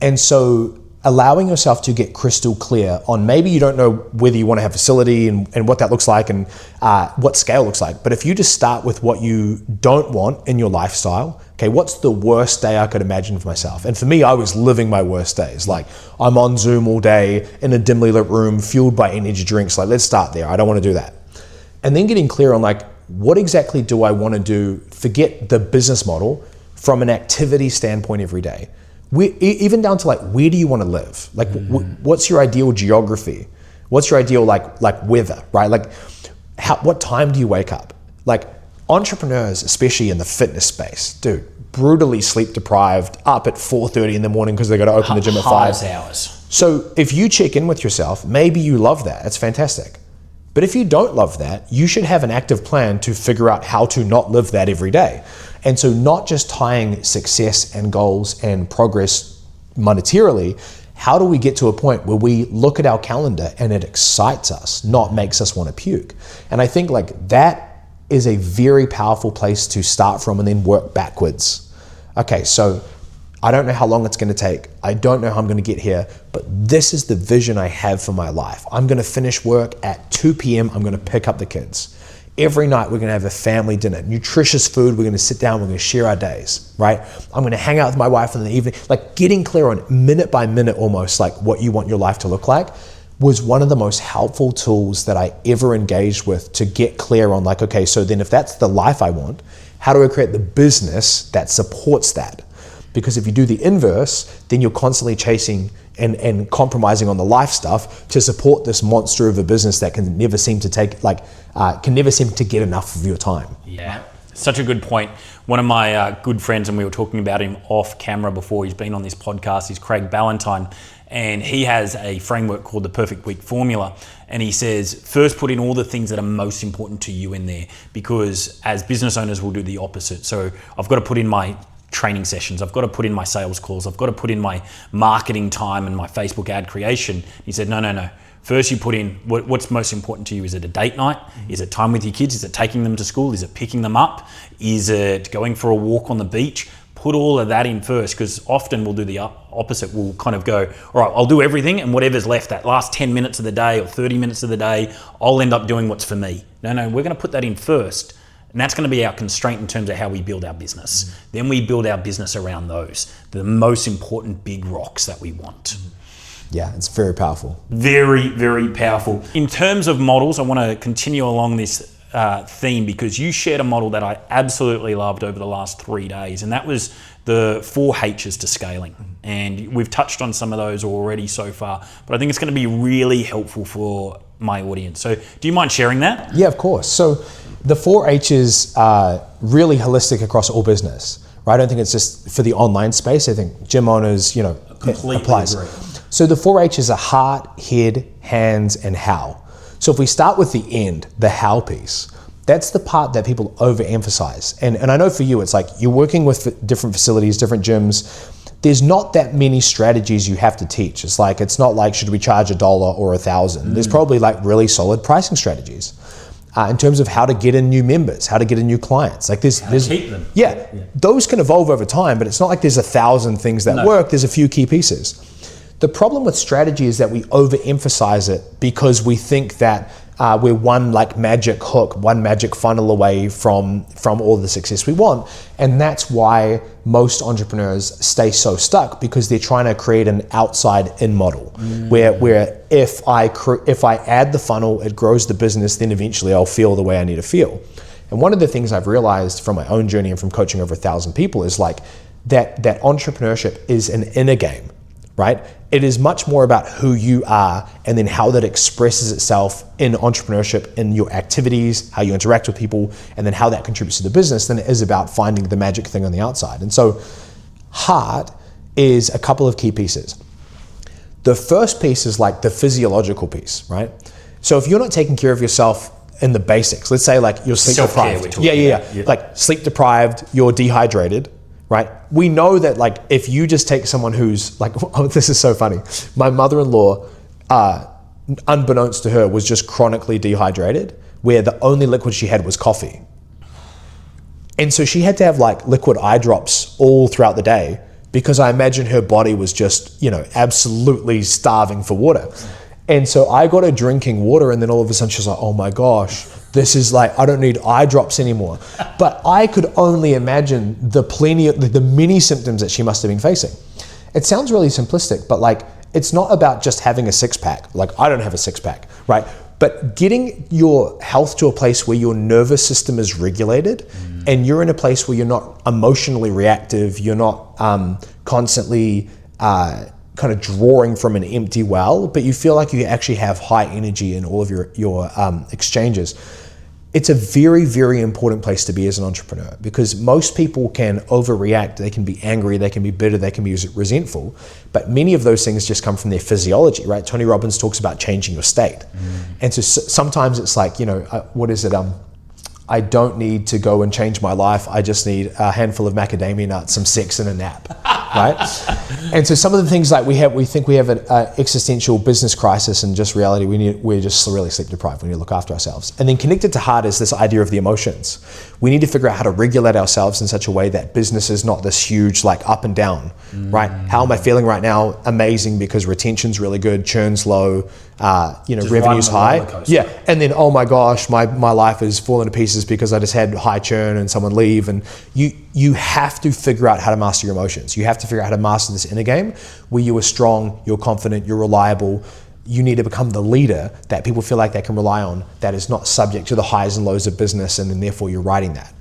And so allowing yourself to get crystal clear on maybe you don't know whether you want to have a facility and what that looks like and what scale looks like. But if you just start with what you don't want in your lifestyle, okay, what's the worst day I could imagine for myself? And for me, I was living my worst days. Like I'm on Zoom all day in a dimly lit room, fueled by energy drinks. Like let's start there. I don't want to do that. And then getting clear on like, what exactly do I want to do? Forget the business model from an activity standpoint every day. Even down to like, where do you want to live? Like, what's your ideal geography? What's your ideal like weather, right? Like, what time do you wake up? Like, entrepreneurs, especially in the fitness space, dude, brutally sleep deprived, up at 4:30 in the morning because they got to open the gym at 5 hours. So if you check in with yourself, maybe you love that. It's fantastic. But if you don't love that, you should have an active plan to figure out how to not live that every day. And so not just tying success and goals and progress monetarily, how do we get to a point where we look at our calendar and it excites us, not makes us want to puke? And I think like that is a very powerful place to start from and then work backwards. Okay, so I don't know how long it's going to take. I don't know how I'm going to get here, but this is the vision I have for my life. I'm going to finish work at 2 p.m. I'm going to pick up the kids. Every night we're going to have a family dinner, nutritious food. We're going to sit down. We're going to share our days, right? I'm going to hang out with my wife in the evening, like getting clear on minute by minute almost like what you want your life to look like was one of the most helpful tools that I ever engaged with to get clear on like, okay, so then if that's the life I want, how do I create the business that supports that? Because if you do the inverse, then you're constantly chasing and compromising on the life stuff to support this monster of a business that can never seem to get enough of your time. Yeah, such a good point. One of my good friends, and we were talking about him off camera before, he's been on this podcast, he's Craig Ballantyne, and he has a framework called the Perfect Week Formula. And he says, first put in all the things that are most important to you in there, because as business owners, we'll do the opposite. So I've got to put in my training sessions, I've got to put in my sales calls, I've got to put in my marketing time and my Facebook ad creation. He said, no. First you put in what's most important to you. Is it a date night? Is it time with your kids? Is it taking them to school? Is it picking them up? Is it going for a walk on the beach? Put all of that in first, because often we'll do the opposite. We'll kind of go, all right, I'll do everything, and whatever's left, that last 10 minutes of the day or 30 minutes of the day, I'll end up doing what's for me. No, we're going to put that in first. And that's going to be our constraint in terms of how we build our business. Then we build our business around those, the most important big rocks that we want. Yeah, it's very powerful. Very, very powerful. In terms of models, I want to continue along this theme, because you shared a model that I absolutely loved over the last 3 days, and that was the 4 H's to scaling. And we've touched on some of those already so far, but I think it's going to be really helpful for my audience. So do you mind sharing that? Yeah, of course. So the 4 H's are really holistic across all business, right? I don't think it's just for the online space. I think gym owners, Completely applies. agree. So the 4 H's are heart, head, hands, and how. So if we start with the end, the how piece, that's the part that people overemphasize. And I know for you, it's like you're working with different facilities, different gyms. There's not that many strategies you have to teach. It's not like, should we charge $1 or $1,000? There's probably like really solid pricing strategies in terms of how to get in new members, how to get in new clients. Like there's keep them. Yeah, those can evolve over time, but it's not like there's 1,000 things that work. There's a few key pieces. The problem with strategy is that we overemphasize it because we think that we're one like magic hook, one magic funnel away from all the success we want. And that's why most entrepreneurs stay so stuck, because they're trying to create an outside in model where if I add the funnel, it grows the business, then eventually I'll feel the way I need to feel. And one of the things I've realized from my own journey and from coaching over 1,000 people is like that entrepreneurship is an inner game, right? It is much more about who you are and then how that expresses itself in entrepreneurship, in your activities, how you interact with people, and then how that contributes to the business than it is about finding the magic thing on the outside. And so heart is a couple of key pieces. The first piece is like the physiological piece, right? So if you're not taking care of yourself in the basics, let's say like you're sleep deprived. Yeah. Like sleep deprived, you're dehydrated, right? We know that like if you just take someone who's like, oh, this is so funny. My mother-in-law, unbeknownst to her, was just chronically dehydrated, where the only liquid she had was coffee. And so she had to have like liquid eye drops all throughout the day, because I imagine her body was just, absolutely starving for water. And so I got her drinking water, and then all of a sudden she's like, oh my gosh, this is like, I don't need eye drops anymore. But I could only imagine the many symptoms that she must have been facing. It sounds really simplistic, but like, it's not about just having a 6-pack. Like, I don't have a 6-pack, right? But getting your health to a place where your nervous system is regulated and you're in a place where you're not emotionally reactive, you're not constantly kind of drawing from an empty well, but you feel like you actually have high energy in all of your exchanges. It's a very, very important place to be as an entrepreneur, because most people can overreact. They can be angry, they can be bitter, they can be resentful, but many of those things just come from their physiology, right? Tony Robbins talks about changing your state. And so sometimes it's like, what is it? I don't need to go and change my life. I just need a handful of macadamia nuts, some sex, and a nap, right? And so some of the things like we think we have an existential business crisis, and just reality, we're just really sleep deprived. We need to look after ourselves. And then connected to heart is this idea of the emotions. We need to figure out how to regulate ourselves in such a way that business is not this huge like up and down, right? How am I feeling right now? Amazing, because retention's really good, churn's low, revenue's high. Yeah, and then, oh my gosh, my life is falling to pieces because I just had high churn and someone leave. And you have to figure out how to master your emotions. You have to figure out how to master this inner game where you are strong, you're confident, you're reliable, you need to become the leader that people feel like they can rely on, that is not subject to the highs and lows of business, and then therefore you're riding that.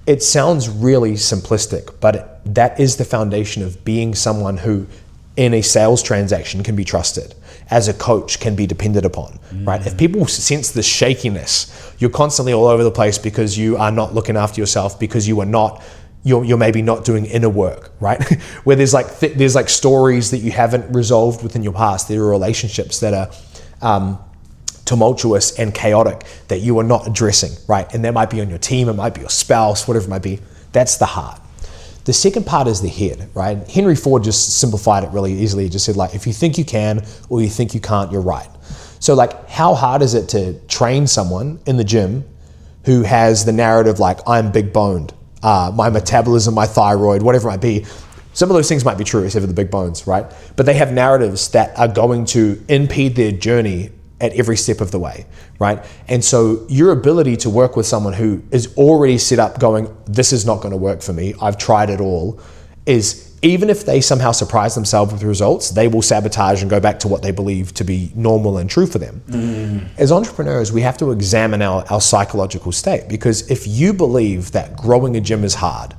It sounds really simplistic, but that is the foundation of being someone who in a sales transaction can be trusted, as a coach can be depended upon, right? If people sense the shakiness, you're constantly all over the place because you are not looking after yourself, because you are not, you're maybe not doing inner work, right? Where there's like stories that you haven't resolved within your past. There are relationships that are tumultuous and chaotic that you are not addressing, right? And that might be on your team, it might be your spouse, whatever it might be. That's the heart. The second part is the head, right? Henry Ford just simplified it really easily. He just said, like, if you think you can or you think you can't, you're right. So like, how hard is it to train someone in the gym who has the narrative like, I'm big boned, my metabolism, my thyroid, whatever it might be. Some of those things might be true, except for the big bones, right? But they have narratives that are going to impede their journey at every step of the way, right? And so your ability to work with someone who is already set up going, this is not going to work for me, I've tried it all, is even if they somehow surprise themselves with results, they will sabotage and go back to what they believe to be normal and true for them. As entrepreneurs, we have to examine our psychological state, because if you believe that growing a gym is hard,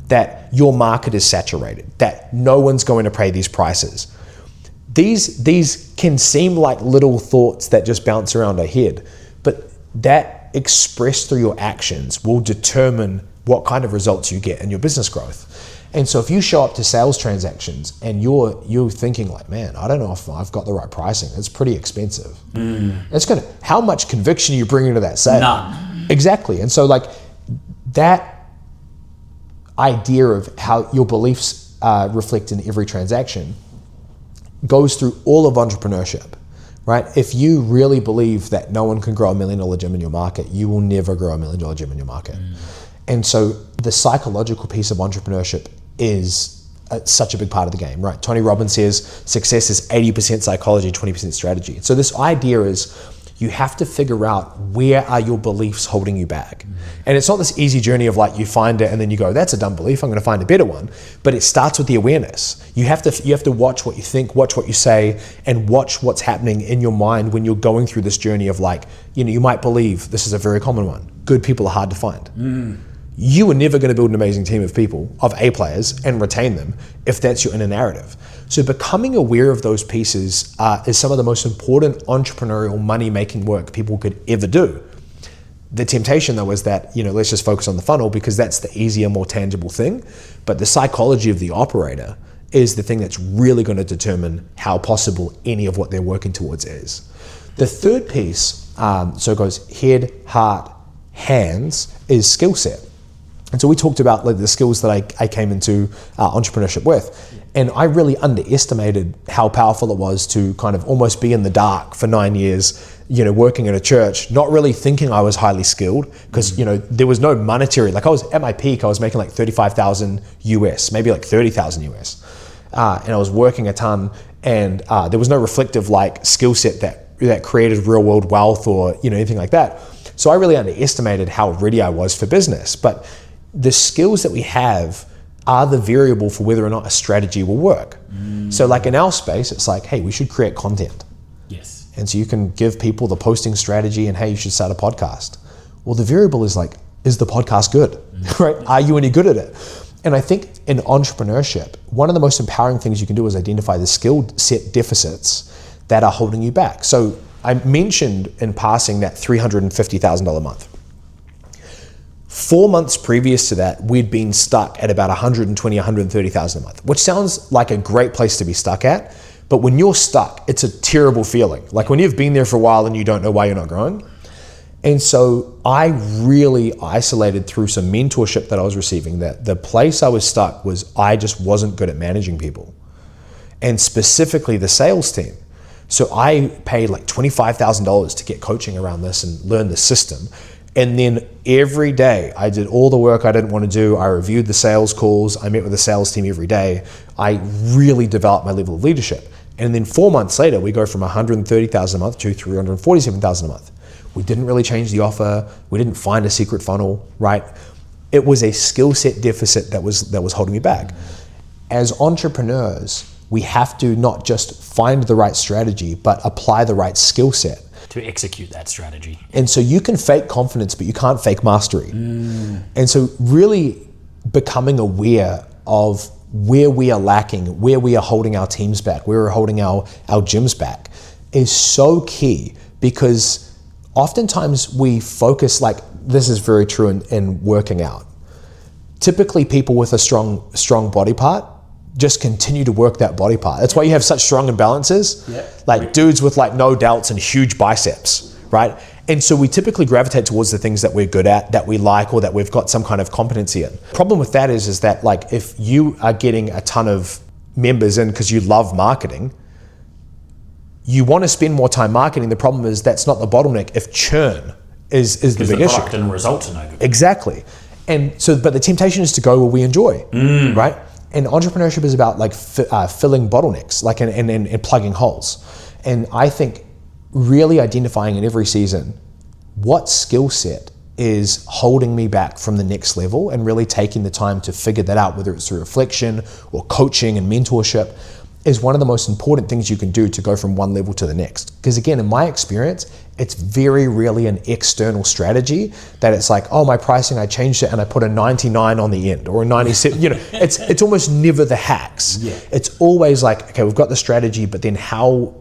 that your market is saturated, that no one's going to pay these prices, these can seem like little thoughts that just bounce around our head, but that expressed through your actions will determine what kind of results you get in your business growth. And so if you show up to sales transactions and you're thinking like, man, I don't know if I've got the right pricing, it's pretty expensive. It's gonna, how much conviction are you bringing to that sale? None. Exactly. And so like that idea of how your beliefs reflect in every transaction goes through all of entrepreneurship, right? If you really believe that no one can grow $1 million gym in your market, you will never grow $1 million gym in your market. And so the psychological piece of entrepreneurship is such a big part of the game, right? Tony Robbins says success is 80% psychology, 20% strategy. So this idea is you have to figure out where are your beliefs holding you back. And it's not this easy journey of like you find it and then you go, that's a dumb belief, I'm going to find a better one. But it starts with the awareness. You have to watch what you think, watch what you say, and watch what's happening in your mind when you're going through this journey of like, you might believe, this is a very common one, good people are hard to find. You are never going to build an amazing team of people, of A players, and retain them if that's your inner narrative. So becoming aware of those pieces is some of the most important entrepreneurial money-making work people could ever do. The temptation though is that, let's just focus on the funnel because that's the easier, more tangible thing. But the psychology of the operator is the thing that's really going to determine how possible any of what they're working towards is. The third piece, so it goes head, heart, hands, is skill set. And so we talked about like the skills that I came into entrepreneurship with, and I really underestimated how powerful it was to kind of almost be in the dark for 9 years, working in a church, not really thinking I was highly skilled because, there was no monetary, like I was at my peak, I was making like 35,000 US, maybe like 30,000 US. And I was working a ton, and there was no reflective like skill set that created real world wealth or, anything like that. So I really underestimated how ready I was for business. But the skills that we have are the variable for whether or not a strategy will work. So like in our space, it's like, hey, we should create content. Yes. And so you can give people the posting strategy and hey, you should start a podcast. Well, the variable is like, is the podcast good, right? Are you any good at it? And I think in entrepreneurship, one of the most empowering things you can do is identify the skill set deficits that are holding you back. So I mentioned in passing that $350,000 a month. 4 months previous to that, we'd been stuck at about 120, 130,000 a month, which sounds like a great place to be stuck at. But when you're stuck, it's a terrible feeling. Like when you've been there for a while and you don't know why you're not growing. And so I really isolated through some mentorship that I was receiving that the place I was stuck was I just wasn't good at managing people, and specifically the sales team. So I paid like $25,000 to get coaching around this and learn the system. And then every day I did all the work I didn't want to do. I reviewed the sales calls. I met with the sales team every day. I really developed my level of leadership. And then 4 months later, we go from 130,000 a month to 347,000 a month. We didn't really change the offer. We didn't find a secret funnel, right? It was a skill set deficit that was holding me back. As entrepreneurs, we have to not just find the right strategy, but apply the right skill set to execute that strategy. And so you can fake confidence, but you can't fake mastery. And so really becoming aware of where we are lacking, where we are holding our teams back, where we're holding our gyms back is so key, because oftentimes we focus, like this is very true in working out. Typically people with a strong body part just continue to work that body part. That's why you have such strong imbalances. Yeah. Like dudes with like no delts and huge biceps, right? And so we typically gravitate towards the things that we're good at, that we like, or that we've got some kind of competency in. Problem with that is that like if you are getting a ton of members in because you love marketing, you want to spend more time marketing. The problem is that's not the bottleneck if churn is the big issue. Product and results are no good. Exactly. And so, but the temptation is to go where we enjoy, right? And entrepreneurship is about like filling bottlenecks, like and plugging holes. And I think really identifying in every season what skill set is holding me back from the next level, and really taking the time to figure that out, whether it's through reflection or coaching and mentorship, is one of the most important things you can do to go from one level to the next. Because again, in my experience, it's very rarely an external strategy that it's like, oh, my pricing, I changed it and I put a 99 on the end or a 97, it's almost never the hacks. Yeah. It's always like, okay, we've got the strategy, but then how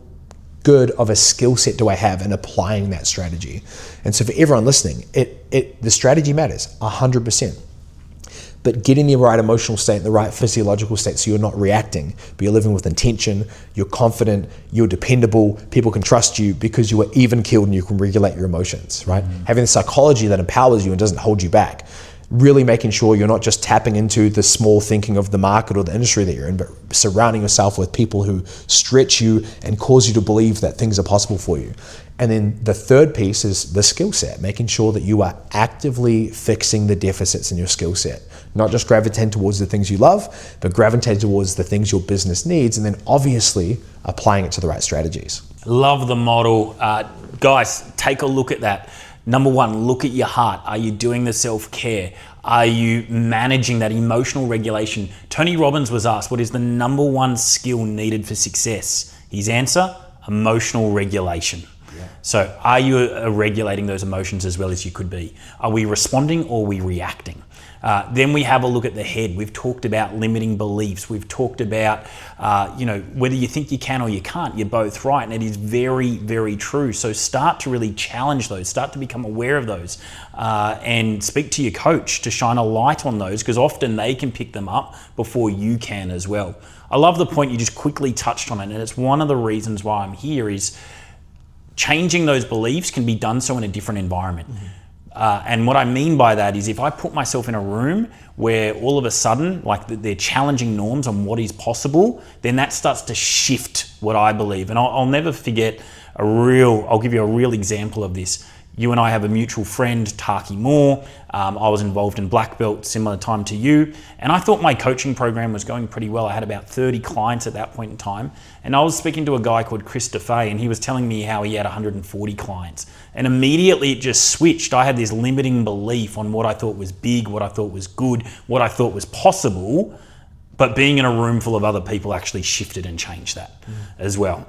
good of a skill set do I have in applying that strategy? And so for everyone listening, the strategy matters 100%. But getting the right emotional state, the right physiological state, so you're not reacting, but you're living with intention, you're confident, you're dependable, people can trust you because you are even-keeled and you can regulate your emotions, right? Having the psychology that empowers you and doesn't hold you back. Really making sure you're not just tapping into the small thinking of the market or the industry that you're in, but surrounding yourself with people who stretch you and cause you to believe that things are possible for you. And then the third piece is the skill set, making sure that you are actively fixing the deficits in your skill set. Not just gravitate towards the things you love, but gravitate towards the things your business needs, and then obviously applying it to the right strategies. Love the model. Guys, take a look at that. Number one, look at your heart. Are you doing the self-care? Are you managing that emotional regulation? Tony Robbins was asked, what is the number one skill needed for success? His answer, emotional regulation. Yeah. So are you regulating those emotions as well as you could be? Are we responding or are we reacting? Then we have a look at the head. We've talked about limiting beliefs. We've talked about, whether you think you can or you can't, you're both right. And it is very, very true. So start to really challenge those, start to become aware of those, and speak to your coach to shine a light on those, because often they can pick them up before you can as well. I love the point you just quickly touched on it. And it's one of the reasons why I'm here is changing those beliefs can be done so in a different environment. And what I mean by that is if I put myself in a room where all of a sudden, like they're challenging norms on what is possible, then that starts to shift what I believe. And I'll never forget I'll give you a real example of this. You and I have a mutual friend, Taki Moore. I was involved in Black Belt, similar time to you. And I thought my coaching program was going pretty well. I had about 30 clients at that point in time. And I was speaking to a guy called Chris DeFay, and he was telling me how he had 140 clients. And immediately it just switched. I had this limiting belief on what I thought was big, what I thought was good, what I thought was possible. But being in a room full of other people actually shifted and changed that as well.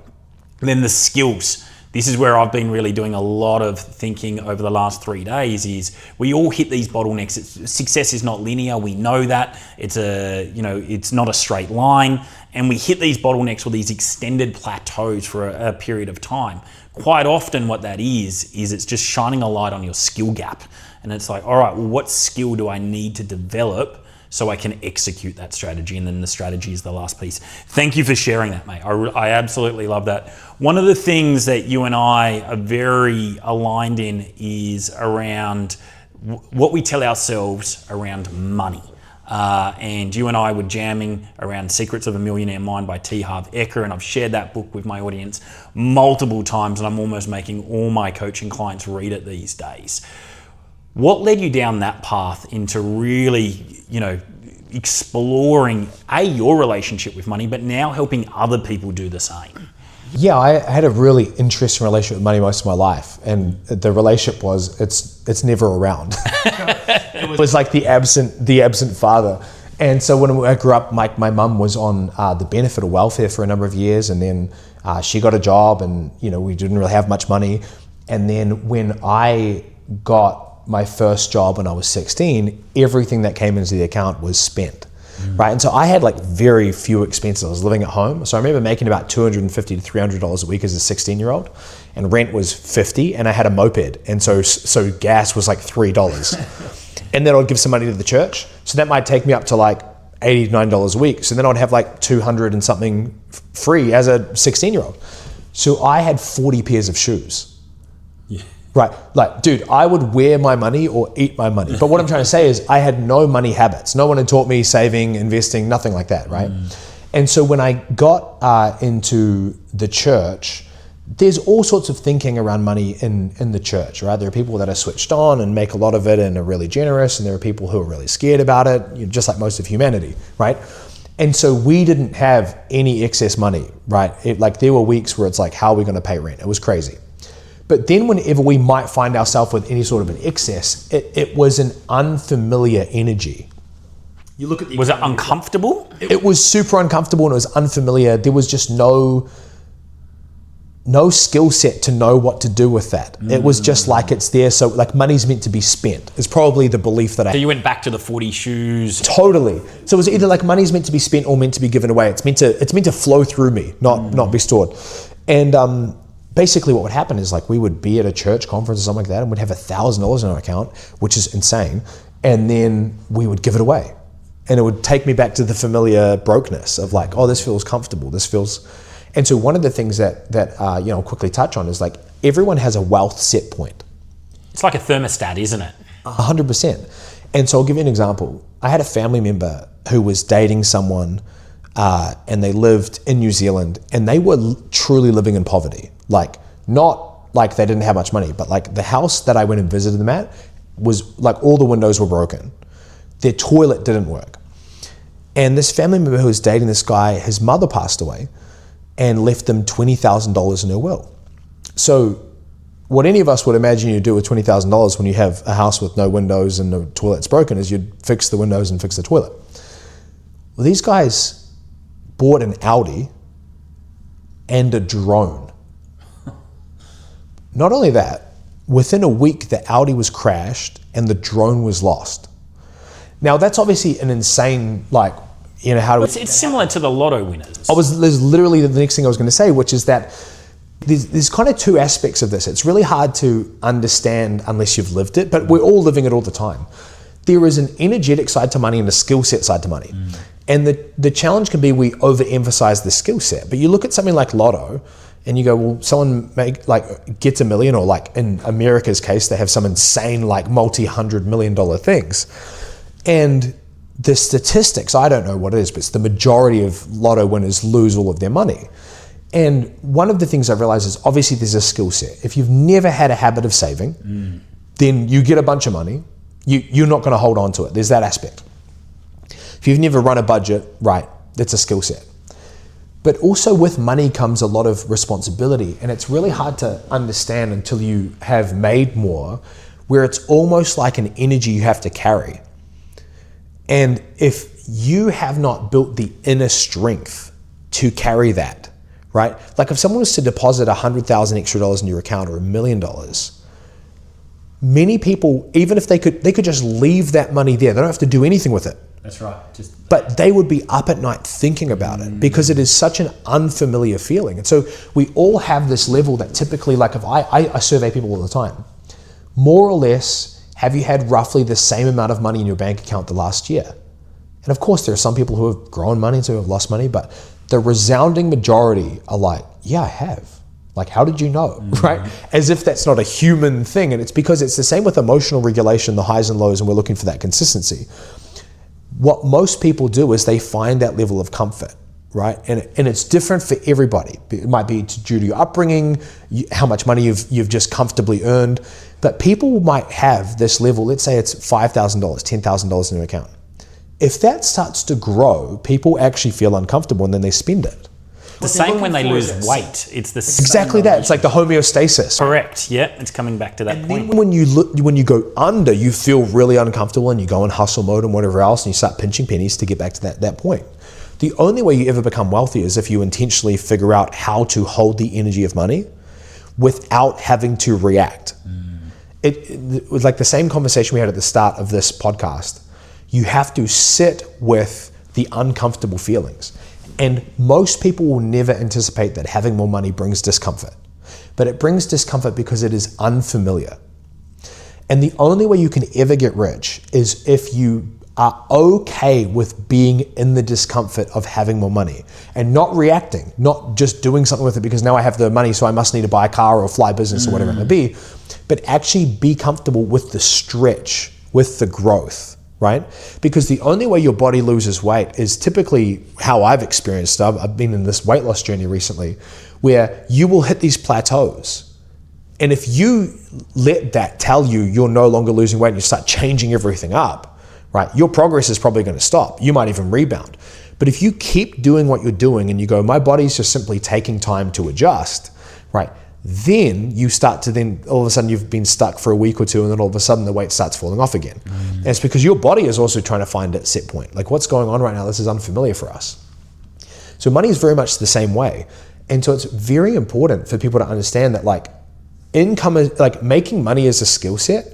And then the skills. This is where I've been really doing a lot of thinking over the last 3 days is we all hit these bottlenecks. Success is not linear. We know that. It's not a straight line. And we hit these bottlenecks or these extended plateaus for a period of time. Quite often what that is it's just shining a light on your skill gap. And it's like, all right, well, what skill do I need to develop so I can execute that strategy? And then the strategy is the last piece. Thank you for sharing that, mate. I absolutely love that. One of the things that you and I are very aligned in is around what we tell ourselves around money. And you and I were jamming around Secrets of a Millionaire Mind by T. Harv Eker, and I've shared that book with my audience multiple times, and I'm almost making all my coaching clients read it these days. What led you down that path into really, exploring your relationship with money, but now helping other people do the same? Yeah, I had a really interesting relationship with money most of my life, and the relationship was it's never around. It was like the absent father, And so when I grew up, my mum was on the benefit of welfare for a number of years, and then she got a job, and we didn't really have much money. And then when I got my first job when I was 16, everything that came into the account was spent. Right, and so I had like very few expenses. I was living at home, so I remember making about $250 to $300 a week as a 16-year-old, and rent was $50, and I had a moped, and so gas was like $3, and then I'd give some money to the church, so that might take me up to like $89 a week. So then I'd have like 200 and something free as a 16-year-old. So I had 40 pairs of shoes. Right, like, dude, I would wear my money or eat my money. But what I'm trying to say is I had no money habits. No one had taught me saving, investing, nothing like that, right? And so when I got into the church, there's all sorts of thinking around money in the church, right? There are people that are switched on and make a lot of it and are really generous, and there are people who are really scared about it, just like most of humanity, right? And so we didn't have any excess money, right? Like there were weeks where it's like, how are we going to pay rent? It was crazy. But then whenever we might find ourselves with any sort of an excess, it was an unfamiliar energy. You look at was it uncomfortable? It was super uncomfortable, and it was unfamiliar. There was just no skill set to know what to do with that. It was just like it's there. So like money's meant to be spent is probably the belief that So you went back to the 40 shoes. Totally. So it was either like money's meant to be spent or meant to be given away. It's meant to flow through me, not be stored. And basically what would happen is like we would be at a church conference or something like that, and we'd have $1,000 in our account, which is insane. And then we would give it away. And it would take me back to the familiar brokenness of like, oh, this feels comfortable. This feels... And so one of the things that I'll quickly touch on is like everyone has a wealth set point. It's like a thermostat, isn't it? 100%. And so I'll give you an example. I had a family member who was dating someone and they lived in New Zealand, and they were truly living in poverty. Like not like they didn't have much money, but like the house that I went and visited them at was like all the windows were broken. Their toilet didn't work. And this family member who was dating this guy, his mother passed away and left them $20,000 in her will. So what any of us would imagine you do with $20,000 when you have a house with no windows and the toilet's broken is you'd fix the windows and fix the toilet. Well, these guys bought an Audi and a drone. Not only that, within a week the Audi was crashed and the drone was lost. Now that's obviously an insane, like, how do we... It's similar to the lotto winners. There's literally the next thing I was going to say, which is that there's kind of two aspects of this. It's really hard to understand unless you've lived it, but we're all living it all the time. There is an energetic side to money and a skill set side to money. And the challenge can be we overemphasize the skill set. But you look at something like lotto and you go, well, someone gets $1 million, or like in America's case, they have some insane like multi-$100 million things. And the statistics, I don't know what it is, but it's the majority of lotto winners lose all of their money. And one of the things I've realized is obviously there's a skill set. If you've never had a habit of saving, then you get a bunch of money, you're not going to hold on to it. There's that aspect. If you've never run a budget, right, that's a skill set. But also with money comes a lot of responsibility, and it's really hard to understand until you have made more, where it's almost like an energy you have to carry. And if you have not built the inner strength to carry that, right? Like if someone was to deposit $100,000 extra in your account or $1 million, many people, even if they could just leave that money there. They don't have to do anything with it. That's right. But they would be up at night thinking about it because it is such an unfamiliar feeling. And so we all have this level that typically, like if I survey people all the time, more or less, have you had roughly the same amount of money in your bank account the last year? And of course, there are some people who have grown money and some who have lost money, but the resounding majority are like, yeah, I have. Like, how did you know, right? As if that's not a human thing. And it's because it's the same with emotional regulation, the highs and lows, and we're looking for that consistency. What most people do is they find that level of comfort, right? And it's different for everybody. It might be due to your upbringing, how much money you've just comfortably earned. But people might have this level, let's say it's $5,000, $10,000 in their account. If that starts to grow, people actually feel uncomfortable and then they spend it. The same when they lose weight. It's the same. Exactly that. It's like the homeostasis. Correct. Yeah, it's coming back to that And point. then when you go under, you feel really uncomfortable and you go in hustle mode and whatever else, and you start pinching pennies to get back to that point. The only way you ever become wealthy is if you intentionally figure out how to hold the energy of money without having to react. It was like the same conversation we had at the start of this podcast. You have to sit with the uncomfortable feelings. And most people will never anticipate that having more money brings discomfort. But it brings discomfort because it is unfamiliar. And the only way you can ever get rich is if you are okay with being in the discomfort of having more money and not reacting, not just doing something with it because now I have the money so I must need to buy a car or fly business or whatever it may be, but actually be comfortable with the stretch, with the growth, right? Because the only way your body loses weight is typically how I've experienced it. I've been in this weight loss journey recently where you will hit these plateaus. And if you let that tell you you're no longer losing weight and you start changing everything up, right, your progress is probably going to stop. You might even rebound. But if you keep doing what you're doing and you go, my body's just simply taking time to adjust, right, then you start to then all of a sudden you've been stuck for a week or two and then all of a sudden the weight starts falling off again. And it's because your body is also trying to find its set point. Like what's going on right now, this is unfamiliar for us. So money is very much the same way. And so it's very important for people to understand that like income is like making money is a skill set,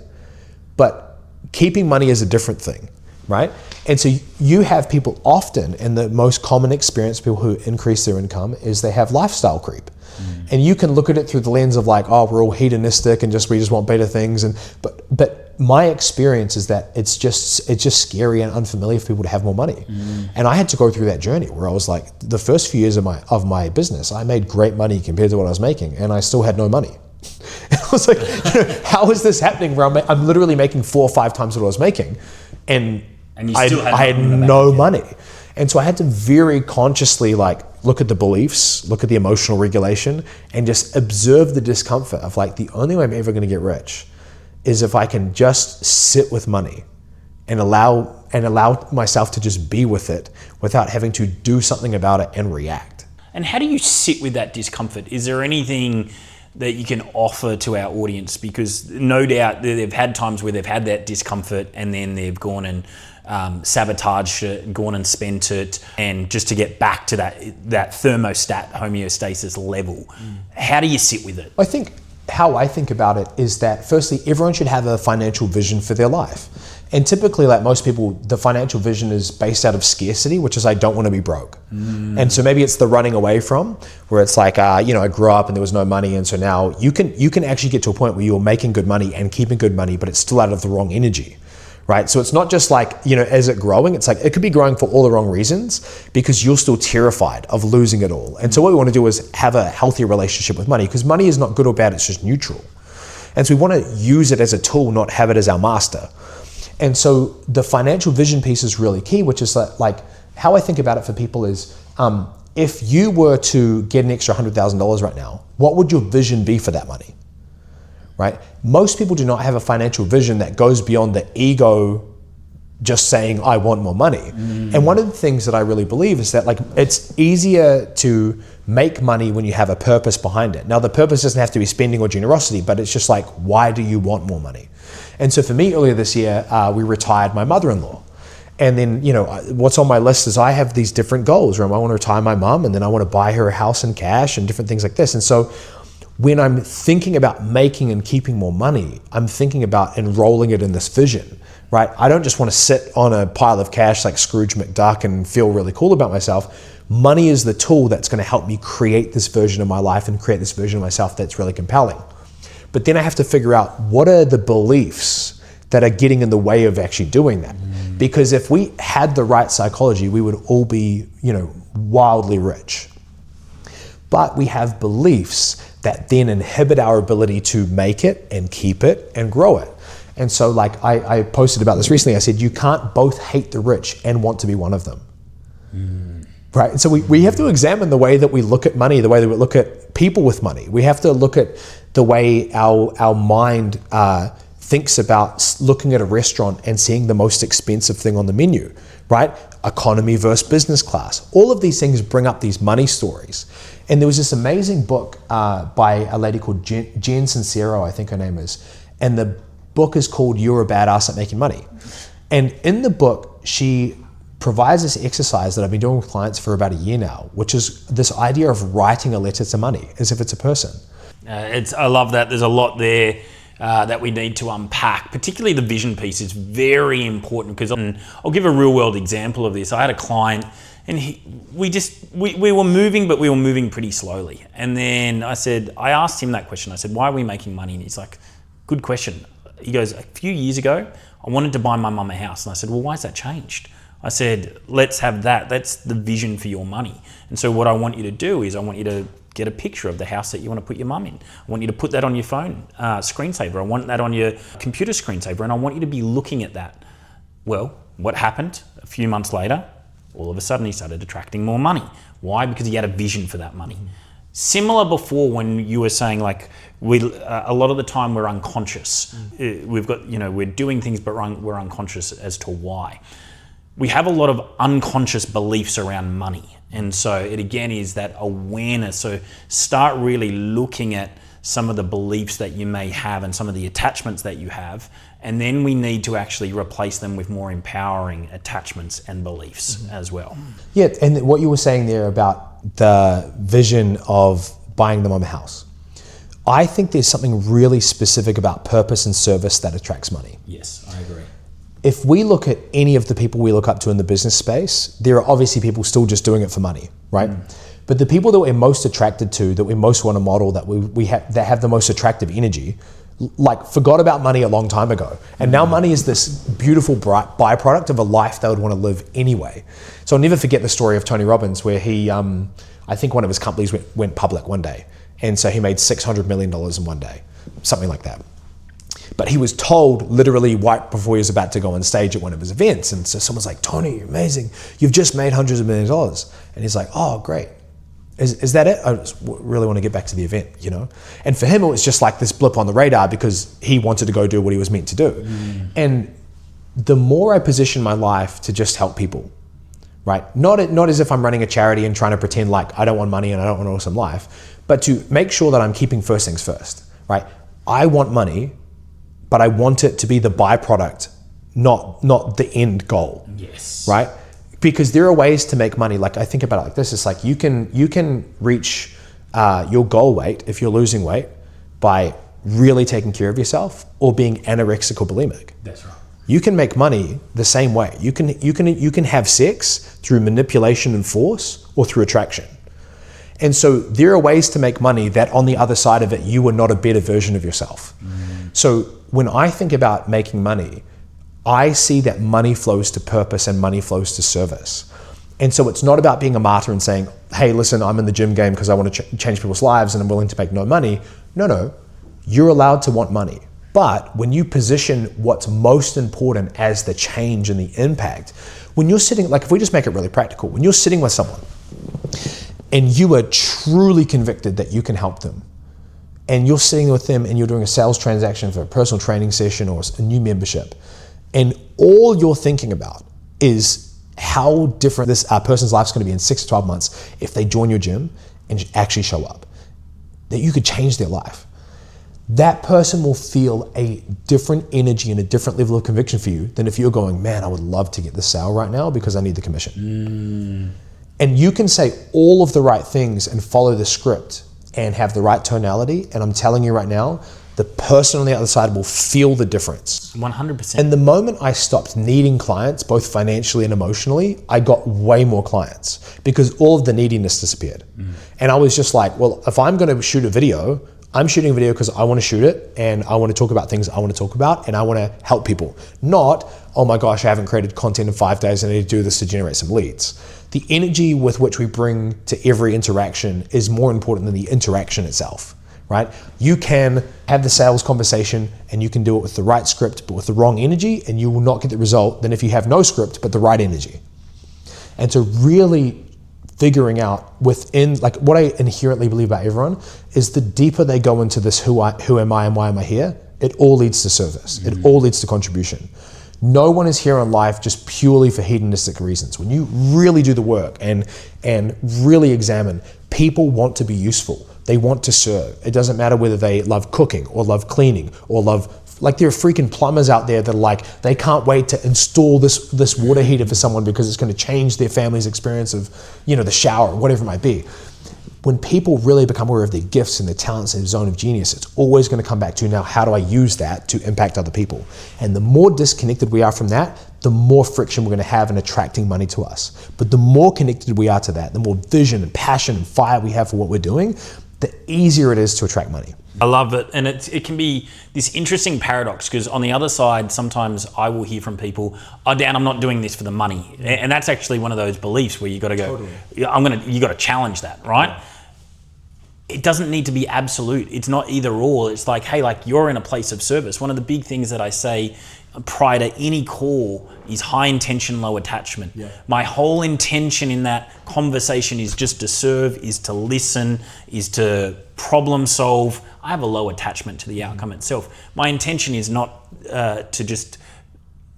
but keeping money is a different thing, right? And so you have people often, and the most common experience people who increase their income is they have lifestyle creep. And you can look at it through the lens of like, oh, we're all hedonistic and we just want better things. And but my experience is that it's just scary and unfamiliar for people to have more money. And I had to go through that journey where I was like, the first few years of my business, I made great money compared to what I was making, and I still had no money. And I was like, how is this happening where I'm literally making 4 or 5 times what I was making, and I had no money. And so I had to very consciously like look at the beliefs, look at the emotional regulation, and just observe the discomfort of like, the only way I'm ever going to get rich is if I can just sit with money and allow myself to just be with it without having to do something about it and react. And how do you sit with that discomfort? Is there anything that you can offer to our audience? Because no doubt they've had times where they've had that discomfort and then they've gone and sabotaged it, gone and spent it, and just to get back to that thermostat, homeostasis level. How do you sit with it? I think how I think about it is that firstly, everyone should have a financial vision for their life. And typically, like most people, the financial vision is based out of scarcity, which is I don't want to be broke. And so maybe it's the running away from, where it's like, I grew up and there was no money. And so now you can actually get to a point where you're making good money and keeping good money, but it's still out of the wrong energy, right? So it's not just like, is it growing? It's like, it could be growing for all the wrong reasons because you're still terrified of losing it all. And so what we want to do is have a healthy relationship with money, because money is not good or bad, it's just neutral. And so we want to use it as a tool, not have it as our master. And so the financial vision piece is really key, which is like how I think about it for people is, if you were to get an extra $100,000 right now, what would your vision be for that money, right? Most people do not have a financial vision that goes beyond the ego just saying, I want more money. And one of the things that I really believe is that like it's easier to make money when you have a purpose behind it. Now the purpose doesn't have to be spending or generosity, but it's just like, why do you want more money? And so for me, earlier this year, we retired my mother-in-law. And then, what's on my list is I have these different goals where I want to retire my mom, and then I want to buy her a house in cash and different things like this. And so when I'm thinking about making and keeping more money, I'm thinking about enrolling it in this vision, right? I don't just want to sit on a pile of cash like Scrooge McDuck and feel really cool about myself. Money is the tool that's going to help me create this version of my life and create this version of myself that's really compelling. But then I have to figure out what are the beliefs that are getting in the way of actually doing that. Because if we had the right psychology, we would all be, wildly rich. But we have beliefs that then inhibit our ability to make it and keep it and grow it. And so like I posted about this recently. I said, you can't both hate the rich and want to be one of them. Right? And so we have to examine the way that we look at money, the way that we look at people with money. We have to look at the way our mind thinks about looking at a restaurant and seeing the most expensive thing on the menu, right? economy versus business class. All of these things bring up these money stories. And there was this amazing book by a lady called Jen Sincero, I think her name is. And the book is called You're a Badass at Making Money. And in the book, she provides this exercise that I've been doing with clients for about a year now, which is this idea of writing a letter to money as if it's a person. I love that. There's a lot there that we need to unpack. Particularly the vision piece is very important, because I'll give a real world example of this. I had a client, and we were moving, but we were moving pretty slowly. And then I asked him that question. I said, why are we making money? And he's like, good question. He goes, a few years ago, I wanted to buy my mum a house. And I said, well, why has that changed? I said, let's have that. That's the vision for your money. And so what I want you to do is I want you to get a picture of the house that you want to put your mum in. I want you to put that on your phone screensaver. I want that on your computer screensaver. And I want you to be looking at that. Well, what happened? A few months later, all of a sudden he started attracting more money. Why? Because he had a vision for that money. Similar before, when you were saying like, a lot of the time we're unconscious. We've got, we're doing things, but we're unconscious as to why. We have a lot of unconscious beliefs around money. And so it again is that awareness. So start really looking at some of the beliefs that you may have and some of the attachments that you have. And then we need to actually replace them with more empowering attachments and beliefs as well. Yeah, and what you were saying there about the vision of buying them on a house. I think there's something really specific about purpose and service that attracts money. Yes, I agree. If we look at any of the people we look up to in the business space, there are obviously people still just doing it for money, right? But the people that we're most attracted to, that we most want to model, that that have the most attractive energy, like forgot about money a long time ago. And now money is this beautiful byproduct of a life they would want to live anyway. So I'll never forget the story of Tony Robbins, where he, I think one of his companies went public one day. And so he made $600 million in one day, something like that. But he was told literally right before he was about to go on stage at one of his events. And so someone's like, Tony, you're amazing. You've just made hundreds of millions of dollars. And he's like, oh, great. Is that it? I just really want to get back to the event, And for him, it was just like this blip on the radar because he wanted to go do what he was meant to do. And the more I position my life to just help people, right? Not as if I'm running a charity and trying to pretend like I don't want money and I don't want an awesome life, but to make sure that I'm keeping first things first, right? I want money, but I want it to be the byproduct, not the end goal. Yes. Right? Because there are ways to make money. Like I think about it like this. It's like you can reach your goal weight if you're losing weight by really taking care of yourself or being anorexic or bulimic. That's right. You can make money the same way. You can have sex through manipulation and force or through attraction. And so there are ways to make money that on the other side of it, you are not a better version of yourself. So when I think about making money, I see that money flows to purpose and money flows to service. And so it's not about being a martyr and saying, hey, listen, I'm in the gym game because I want to change people's lives and I'm willing to make no money. No, you're allowed to want money. But when you position what's most important as the change and the impact, when you're sitting, like if we just make it really practical, when you're sitting with someone and you are truly convicted that you can help them, and you're sitting with them and you're doing a sales transaction for a personal training session or a new membership, and all you're thinking about is how different this person's life's going to be in 6 to 12 months if they join your gym and actually show up, that you could change their life. That person will feel a different energy and a different level of conviction for you than if you're going, man, I would love to get the sale right now because I need the commission. And you can say all of the right things and follow the script and have the right tonality. And I'm telling you right now, the person on the other side will feel the difference. 100%. And the moment I stopped needing clients, both financially and emotionally, I got way more clients because all of the neediness disappeared. And I was just like, well, if I'm going to shoot a video, I'm shooting a video because I want to shoot it and I want to talk about things I want to talk about and I want to help people. Not, oh my gosh, I haven't created content in 5 days and I need to do this to generate some leads. The energy with which we bring to every interaction is more important than the interaction itself, right? You can have the sales conversation and you can do it with the right script, but with the wrong energy, and you will not get the result than if you have no script, but the right energy. And so really figuring out within, like what I inherently believe about everyone is the deeper they go into this, who am I and why am I here? It all leads to service. It all leads to contribution. No one is here in life just purely for hedonistic reasons. When you really do the work and really examine, people want to be useful. They want to serve. It doesn't matter whether they love cooking or love cleaning or love, like there are freaking plumbers out there that are like, they can't wait to install this water heater for someone because it's going to change their family's experience of, the shower, whatever it might be. When people really become aware of their gifts and their talents and their zone of genius, it's always going to come back to now, how do I use that to impact other people? And the more disconnected we are from that, the more friction we're going to have in attracting money to us. But the more connected we are to that, the more vision and passion and fire we have for what we're doing, the easier it is to attract money. I love it. And it can be this interesting paradox, because on the other side, sometimes I will hear from people, oh, Dan, I'm not doing this for the money. And that's actually one of those beliefs where you got to go, totally. You got to challenge that, right? Yeah. It doesn't need to be absolute. It's not either or. It's like, hey, like you're in a place of service. One of the big things that I say prior to any call is high intention, low attachment. Yeah. My whole intention in that conversation is just to serve, is to listen, is to problem solve. I have a low attachment to the outcome itself. My intention is not to just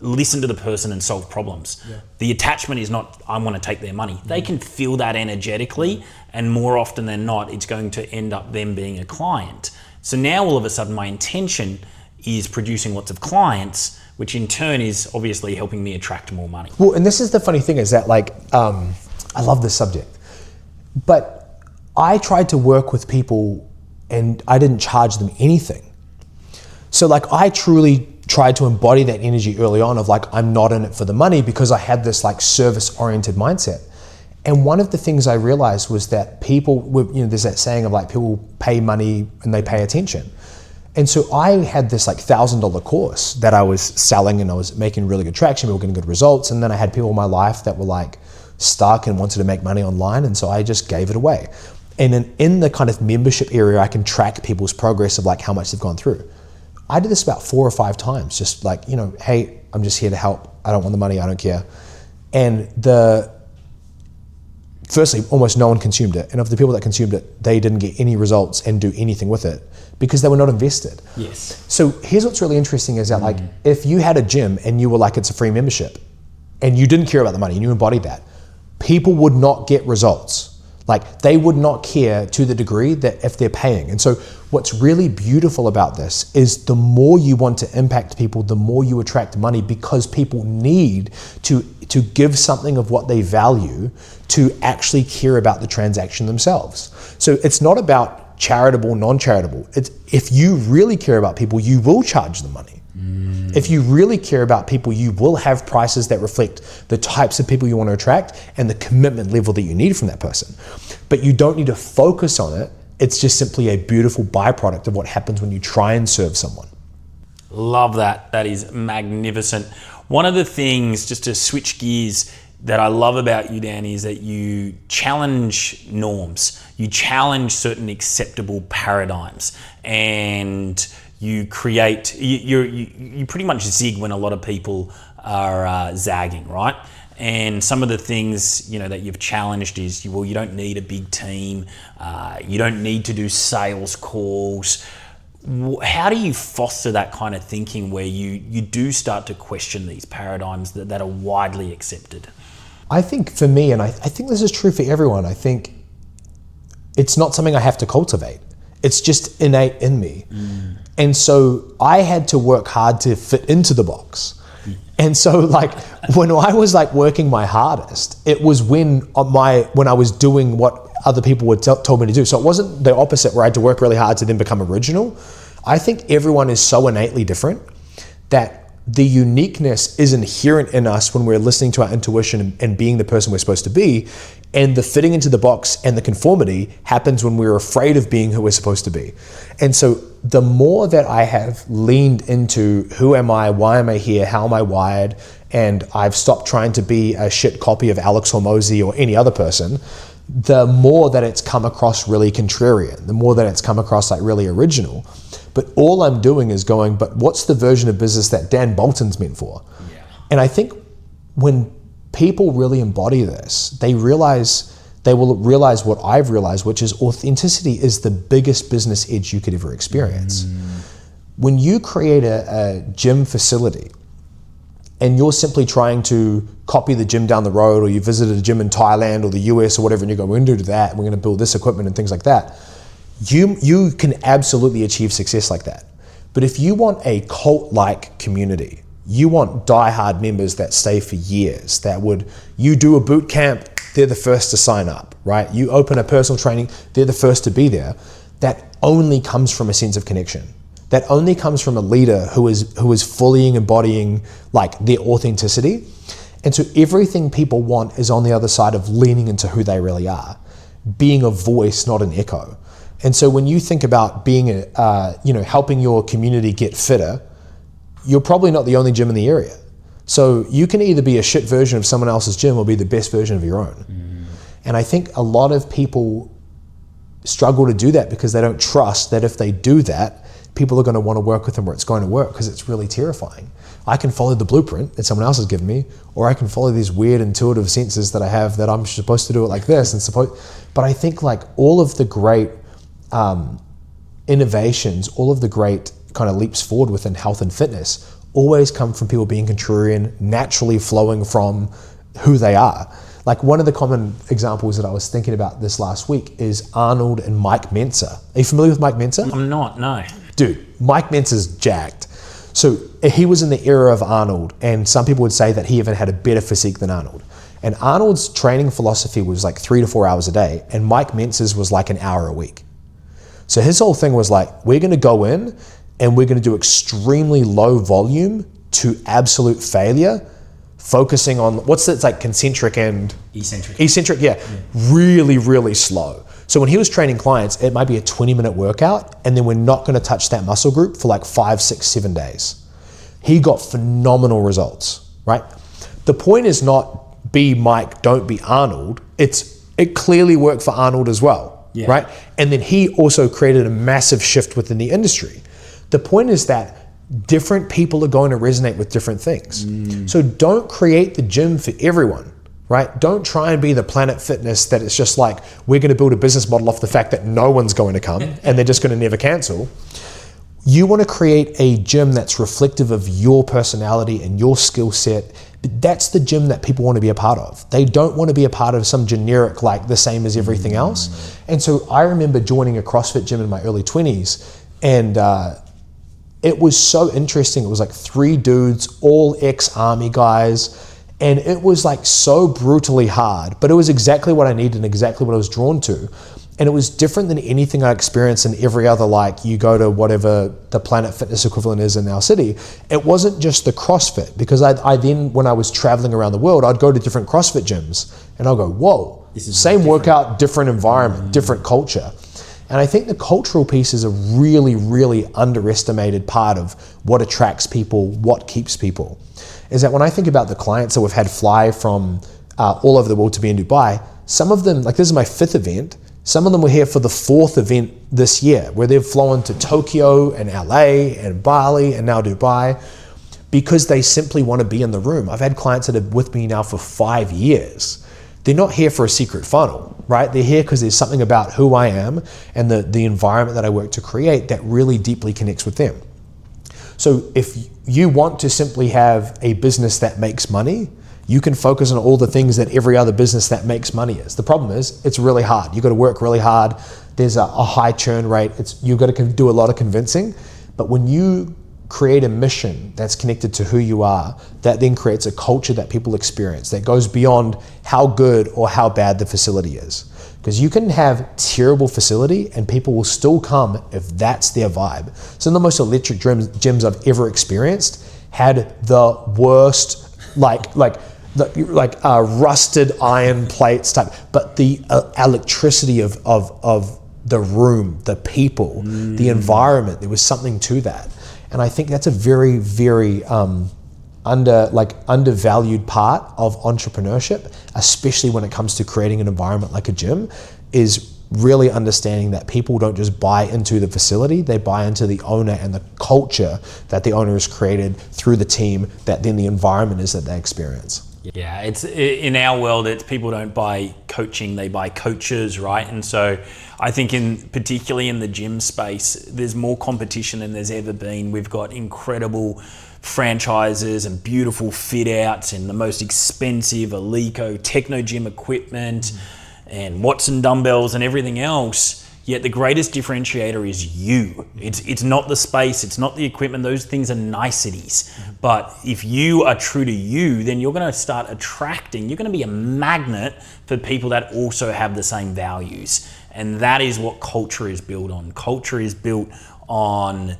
listen to the person and solve problems. Yeah. The attachment is not, I want to take their money. They can feel that energetically, and more often than not, it's going to end up them being a client. So now all of a sudden my intention is producing lots of clients, which in turn is obviously helping me attract more money. Well, and this is the funny thing is that I love this subject, but I tried to work with people and I didn't charge them anything. So I truly tried to embody that energy early on of I'm not in it for the money, because I had this service oriented mindset. And one of the things I realized was that people, there's that saying of people pay money and they pay attention. And so I had this $1,000 course that I was selling, and I was making really good traction, we were getting good results. And then I had people in my life that were stuck and wanted to make money online. And so I just gave it away. And in the kind of membership area, I can track people's progress of how much they've gone through. I did this about 4 or 5 times, just hey, I'm just here to help. I don't want the money, I don't care. And firstly, almost no one consumed it. And of the people that consumed it, they didn't get any results and do anything with it because they were not invested. Yes. So here's what's really interesting is that if you had a gym and you were it's a free membership and you didn't care about the money and you embodied that, people would not get results. They would not care to the degree that if they're paying. And so what's really beautiful about this is the more you want to impact people, the more you attract money, because people need to give something of what they value to actually care about the transaction themselves. So it's not about charitable, non-charitable. It's, if you really care about people, you will charge them money. If you really care about people, you will have prices that reflect the types of people you want to attract and the commitment level that you need from that person. But you don't need to focus on it. It's just simply a beautiful byproduct of what happens when you try and serve someone. Love that. That is magnificent. One of the things, just to switch gears, that I love about you, Dan, is that you challenge norms. You challenge certain acceptable paradigms, and you create, you pretty much zig when a lot of people are zagging, right? And some of the things, that you've challenged is, you don't need a big team. You don't need to do sales calls. How do you foster that kind of thinking where you do start to question these paradigms that are widely accepted? I think for me, and I think this is true for everyone, I think it's not something I have to cultivate. It's just innate in me. And so I had to work hard to fit into the box. And so when I was working my hardest, it was when I was doing what other people would told me to do. So it wasn't the opposite where I had to work really hard to then become original. I think everyone is so innately different that the uniqueness is inherent in us when we're listening to our intuition and being the person we're supposed to be. And the fitting into the box and the conformity happens when we're afraid of being who we're supposed to be. And so the more that I have leaned into who am I, why am I here, how am I wired, and I've stopped trying to be a shit copy of Alex Hormozi or any other person, the more that it's come across really contrarian, the more that it's come across really original. But all I'm doing is going, but what's the version of business that Dan Bolton's meant for? Yeah. And I think when people really embody this, they will realize what I've realized, which is authenticity is the biggest business edge you could ever experience. When you create a gym facility and you're simply trying to copy the gym down the road, or you visited a gym in Thailand or the US or whatever, and you go, we're going to do that, and we're going to build this equipment and things like that, you can absolutely achieve success like that. But if you want a cult-like community, you want die-hard members that stay for years, you do a boot camp, they're the first to sign up, right? You open a personal training, they're the first to be there. That only comes from a sense of connection. That only comes from a leader who is fully embodying like their authenticity. And so everything people want is on the other side of leaning into who they really are, being a voice, not an echo. And so when you think about being helping your community get fitter, you're probably not the only gym in the area. So you can either be a shit version of someone else's gym or be the best version of your own. And I think a lot of people struggle to do that because they don't trust that if they do that, people are going to want to work with them where it's going to work, because it's really terrifying. I can follow the blueprint that someone else has given me, or I can follow these weird intuitive senses that I have that I'm supposed to do it like this. But I think like all of the great innovations, all of the great kind of leaps forward within health and fitness always come from people being contrarian, naturally flowing from who they are. Like one of the common examples that I was thinking about this last week is Arnold and Mike Mentzer. Are you familiar with Mike Mentzer? I'm not, no. Dude, Mike Mentzer's jacked. So he was in the era of Arnold, and some people would say that he even had a better physique than Arnold. And Arnold's training philosophy was like 3 to 4 hours a day, and Mike Mentzer's was like an hour a week. So his whole thing was like, we're going to go in and we're going to do extremely low volume to absolute failure, focusing on it's like concentric and eccentric, yeah. Really, really slow. So when he was training clients, it might be a 20-minute workout, and then we're not going to touch that muscle group for like 5, 6, 7 days. He got phenomenal results, right? The point is not be Mike, don't be Arnold. It clearly worked for Arnold as well, right? And then he also created a massive shift within the industry. The point is that different people are going to resonate with different things. So don't create the gym for everyone, right? Don't try and be the Planet Fitness that it's just like, we're going to build a business model off the fact that no one's going to come and they're just going to never cancel. You want to create a gym that's reflective of your personality and your skill set. That's the gym that people want to be a part of. They don't want to be a part of some generic, like the same as everything else. And so I remember joining a CrossFit gym in my early 20s, and it was so interesting. It was like 3 dudes, all ex-army guys, and it was like so brutally hard, but it was exactly what I needed and exactly what I was drawn to. And it was different than anything I experienced in every other, like you go to whatever the Planet Fitness equivalent is in our city. It wasn't just the CrossFit, because I then, when I was traveling around the world, I'd go to different CrossFit gyms and I'll go, whoa, same workout, different environment, different culture. And I think the cultural piece is a really, really underestimated part of what attracts people, what keeps people. Is that when I think about the clients that we've had fly from all over the world to be in Dubai, some of them, like this is my 5th event, some of them were here for the 4th event this year, where they've flown to Tokyo and LA and Bali and now Dubai, because they simply want to be in the room. I've had clients that are with me now for 5 years. They're not here for a secret funnel, right? They're here because there's something about who I am and the environment that I work to create that really deeply connects with them. So if you want to simply have a business that makes money, you can focus on all the things that every other business that makes money is. The problem is it's really hard. You've got to work really hard. There's a high churn rate. You've got to do a lot of convincing. But when you create a mission that's connected to who you are, that then creates a culture that people experience that goes beyond how good or how bad the facility is. Because you can have terrible facility and people will still come if that's their vibe. Some of the most electric gyms I've ever experienced had the worst, rusted iron plates type, but the electricity of the room, the people, the environment, there was something to that. And I think that's a very, very undervalued part of entrepreneurship, especially when it comes to creating an environment like a gym, is really understanding that people don't just buy into the facility, they buy into the owner and the culture that the owner has created through the team, that then the environment is that they experience. Yeah, it's in our world, it's people don't buy coaching, they buy coaches, right? And so I think particularly in the gym space, there's more competition than there's ever been. We've got incredible franchises and beautiful fit outs and the most expensive Eleiko Techno Gym equipment and Watson dumbbells and everything else. Yet the greatest differentiator is you. It's not the space, it's not the equipment, those things are niceties. But if you are true to you, then you're gonna start attracting, you're gonna be a magnet for people that also have the same values. And that is what culture is built on. Culture is built on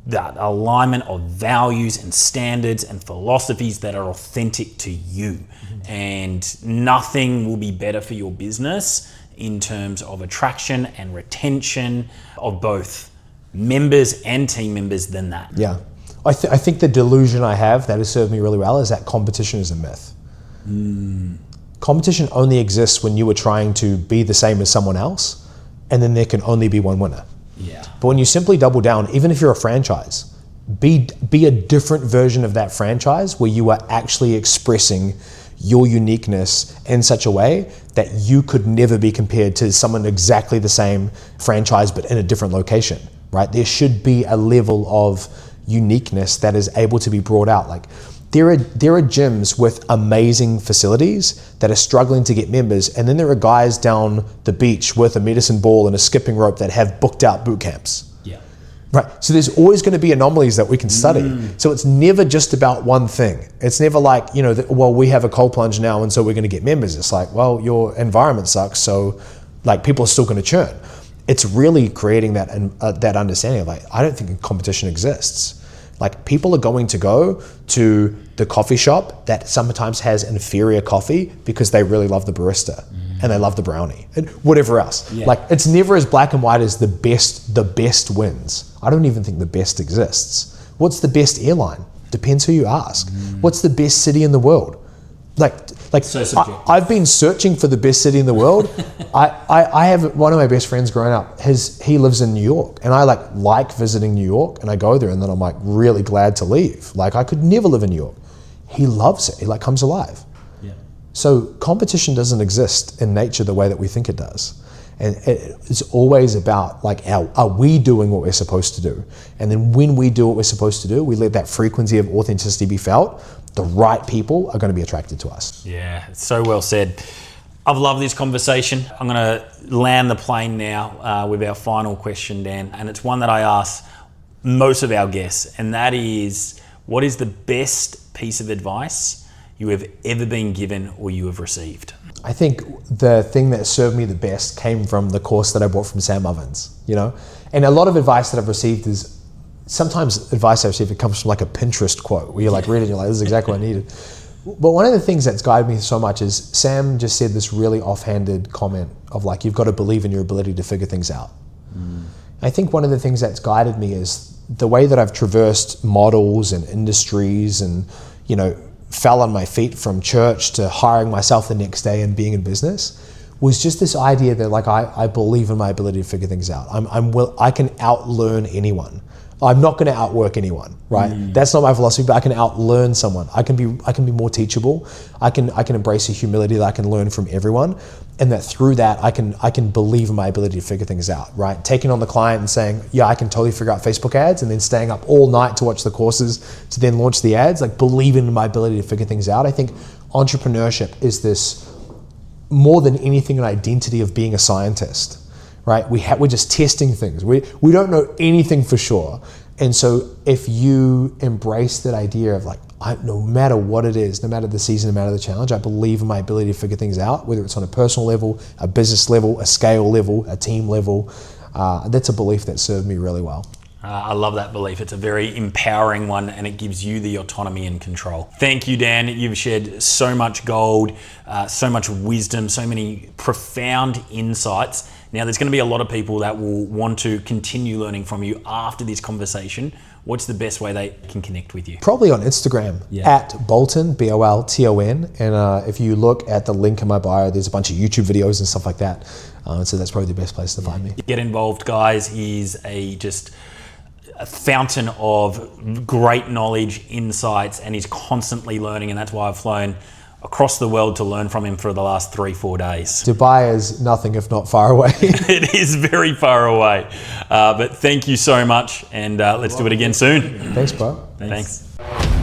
that alignment of values and standards and philosophies that are authentic to you. And nothing will be better for your business in terms of attraction and retention of both members and team members than that. Yeah. I think the delusion I have that has served me really well is that competition is a myth. Competition only exists when you are trying to be the same as someone else, and then there can only be one winner. Yeah. But when you simply double down, even if you're a franchise, be a different version of that franchise where you are actually expressing your uniqueness in such a way that you could never be compared to someone exactly the same franchise but in a different location, right? There should be a level of uniqueness that is able to be brought out. Like there are gyms with amazing facilities that are struggling to get members, and then there are guys down the beach with a medicine ball and a skipping rope that have booked out boot camps. Right, so there's always going to be anomalies that we can study. So it's never just about one thing. It's never like, well, we have a cold plunge now and so we're going to get members. It's like, well, your environment sucks, so like people are still going to churn. It's really creating that that understanding of like, I don't think competition exists. Like people are going to go to the coffee shop that sometimes has inferior coffee because they really love the barista and they love the brownie and whatever else. Yeah. Like it's never as black and white as the best wins. I don't even think the best exists. What's the best airline? Depends who you ask. What's the best city in the world? Like so subjective. I've been searching for the best city in the world. I have one of my best friends growing up. He lives in New York, and I like visiting New York, and I go there, and then I'm like really glad to leave. Like I could never live in New York. He loves it. He like comes alive. Yeah. So competition doesn't exist in nature the way that we think it does. And it's always about like, are we doing what we're supposed to do? And then when we do what we're supposed to do, we let that frequency of authenticity be felt. The right people are going to be attracted to us. Yeah, so well said. I've loved this conversation. I'm going to land the plane now with our final question, Dan. And it's one that I ask most of our guests. And that is, what is the best piece of advice you have ever been given or you have received? I think the thing that served me the best came from the course that I bought from Sam Ovens, And a lot of advice that I've received is, sometimes advice I receive, it comes from like a Pinterest quote where you're like reading, you're like, this is exactly what I needed. But one of the things that's guided me so much is Sam just said this really offhanded comment of like, you've got to believe in your ability to figure things out. I think one of the things that's guided me is the way that I've traversed models and industries and, fell on my feet from church to hiring myself the next day and being in business was just this idea that like, I believe in my ability to figure things out. I can outlearn anyone. I'm not going to outwork anyone, right? That's not my philosophy, but I can outlearn someone. I can be more teachable. I can embrace a humility that I can learn from everyone, and that through that I can believe in my ability to figure things out, right? Taking on the client and saying, yeah, I can totally figure out Facebook ads, and then staying up all night to watch the courses to then launch the ads, like believing in my ability to figure things out. I think entrepreneurship is this more than anything an identity of being a scientist. Right? We're just testing things. We don't know anything for sure. And so if you embrace that idea of like, no matter what it is, no matter the season, no matter the challenge, I believe in my ability to figure things out, whether it's on a personal level, a business level, a scale level, a team level. That's a belief that served me really well. I love that belief. It's a very empowering one, and it gives you the autonomy and control. Thank you, Dan. You've shared so much gold, so much wisdom, so many profound insights. Now, there's going to be a lot of people that will want to continue learning from you after this conversation. What's the best way they can connect with you? Probably on Instagram, at Bolton, Bolton. And if you look at the link in my bio, there's a bunch of YouTube videos and stuff like that. So that's probably the best place to find me. Get involved, guys. He's just a fountain of great knowledge, insights, and he's constantly learning. And that's why I've flown across the world to learn from him for the last 3-4 days. Dubai is nothing if not far away. It is very far away. But thank you so much, and let's do it again soon. Thanks, bro. Thanks.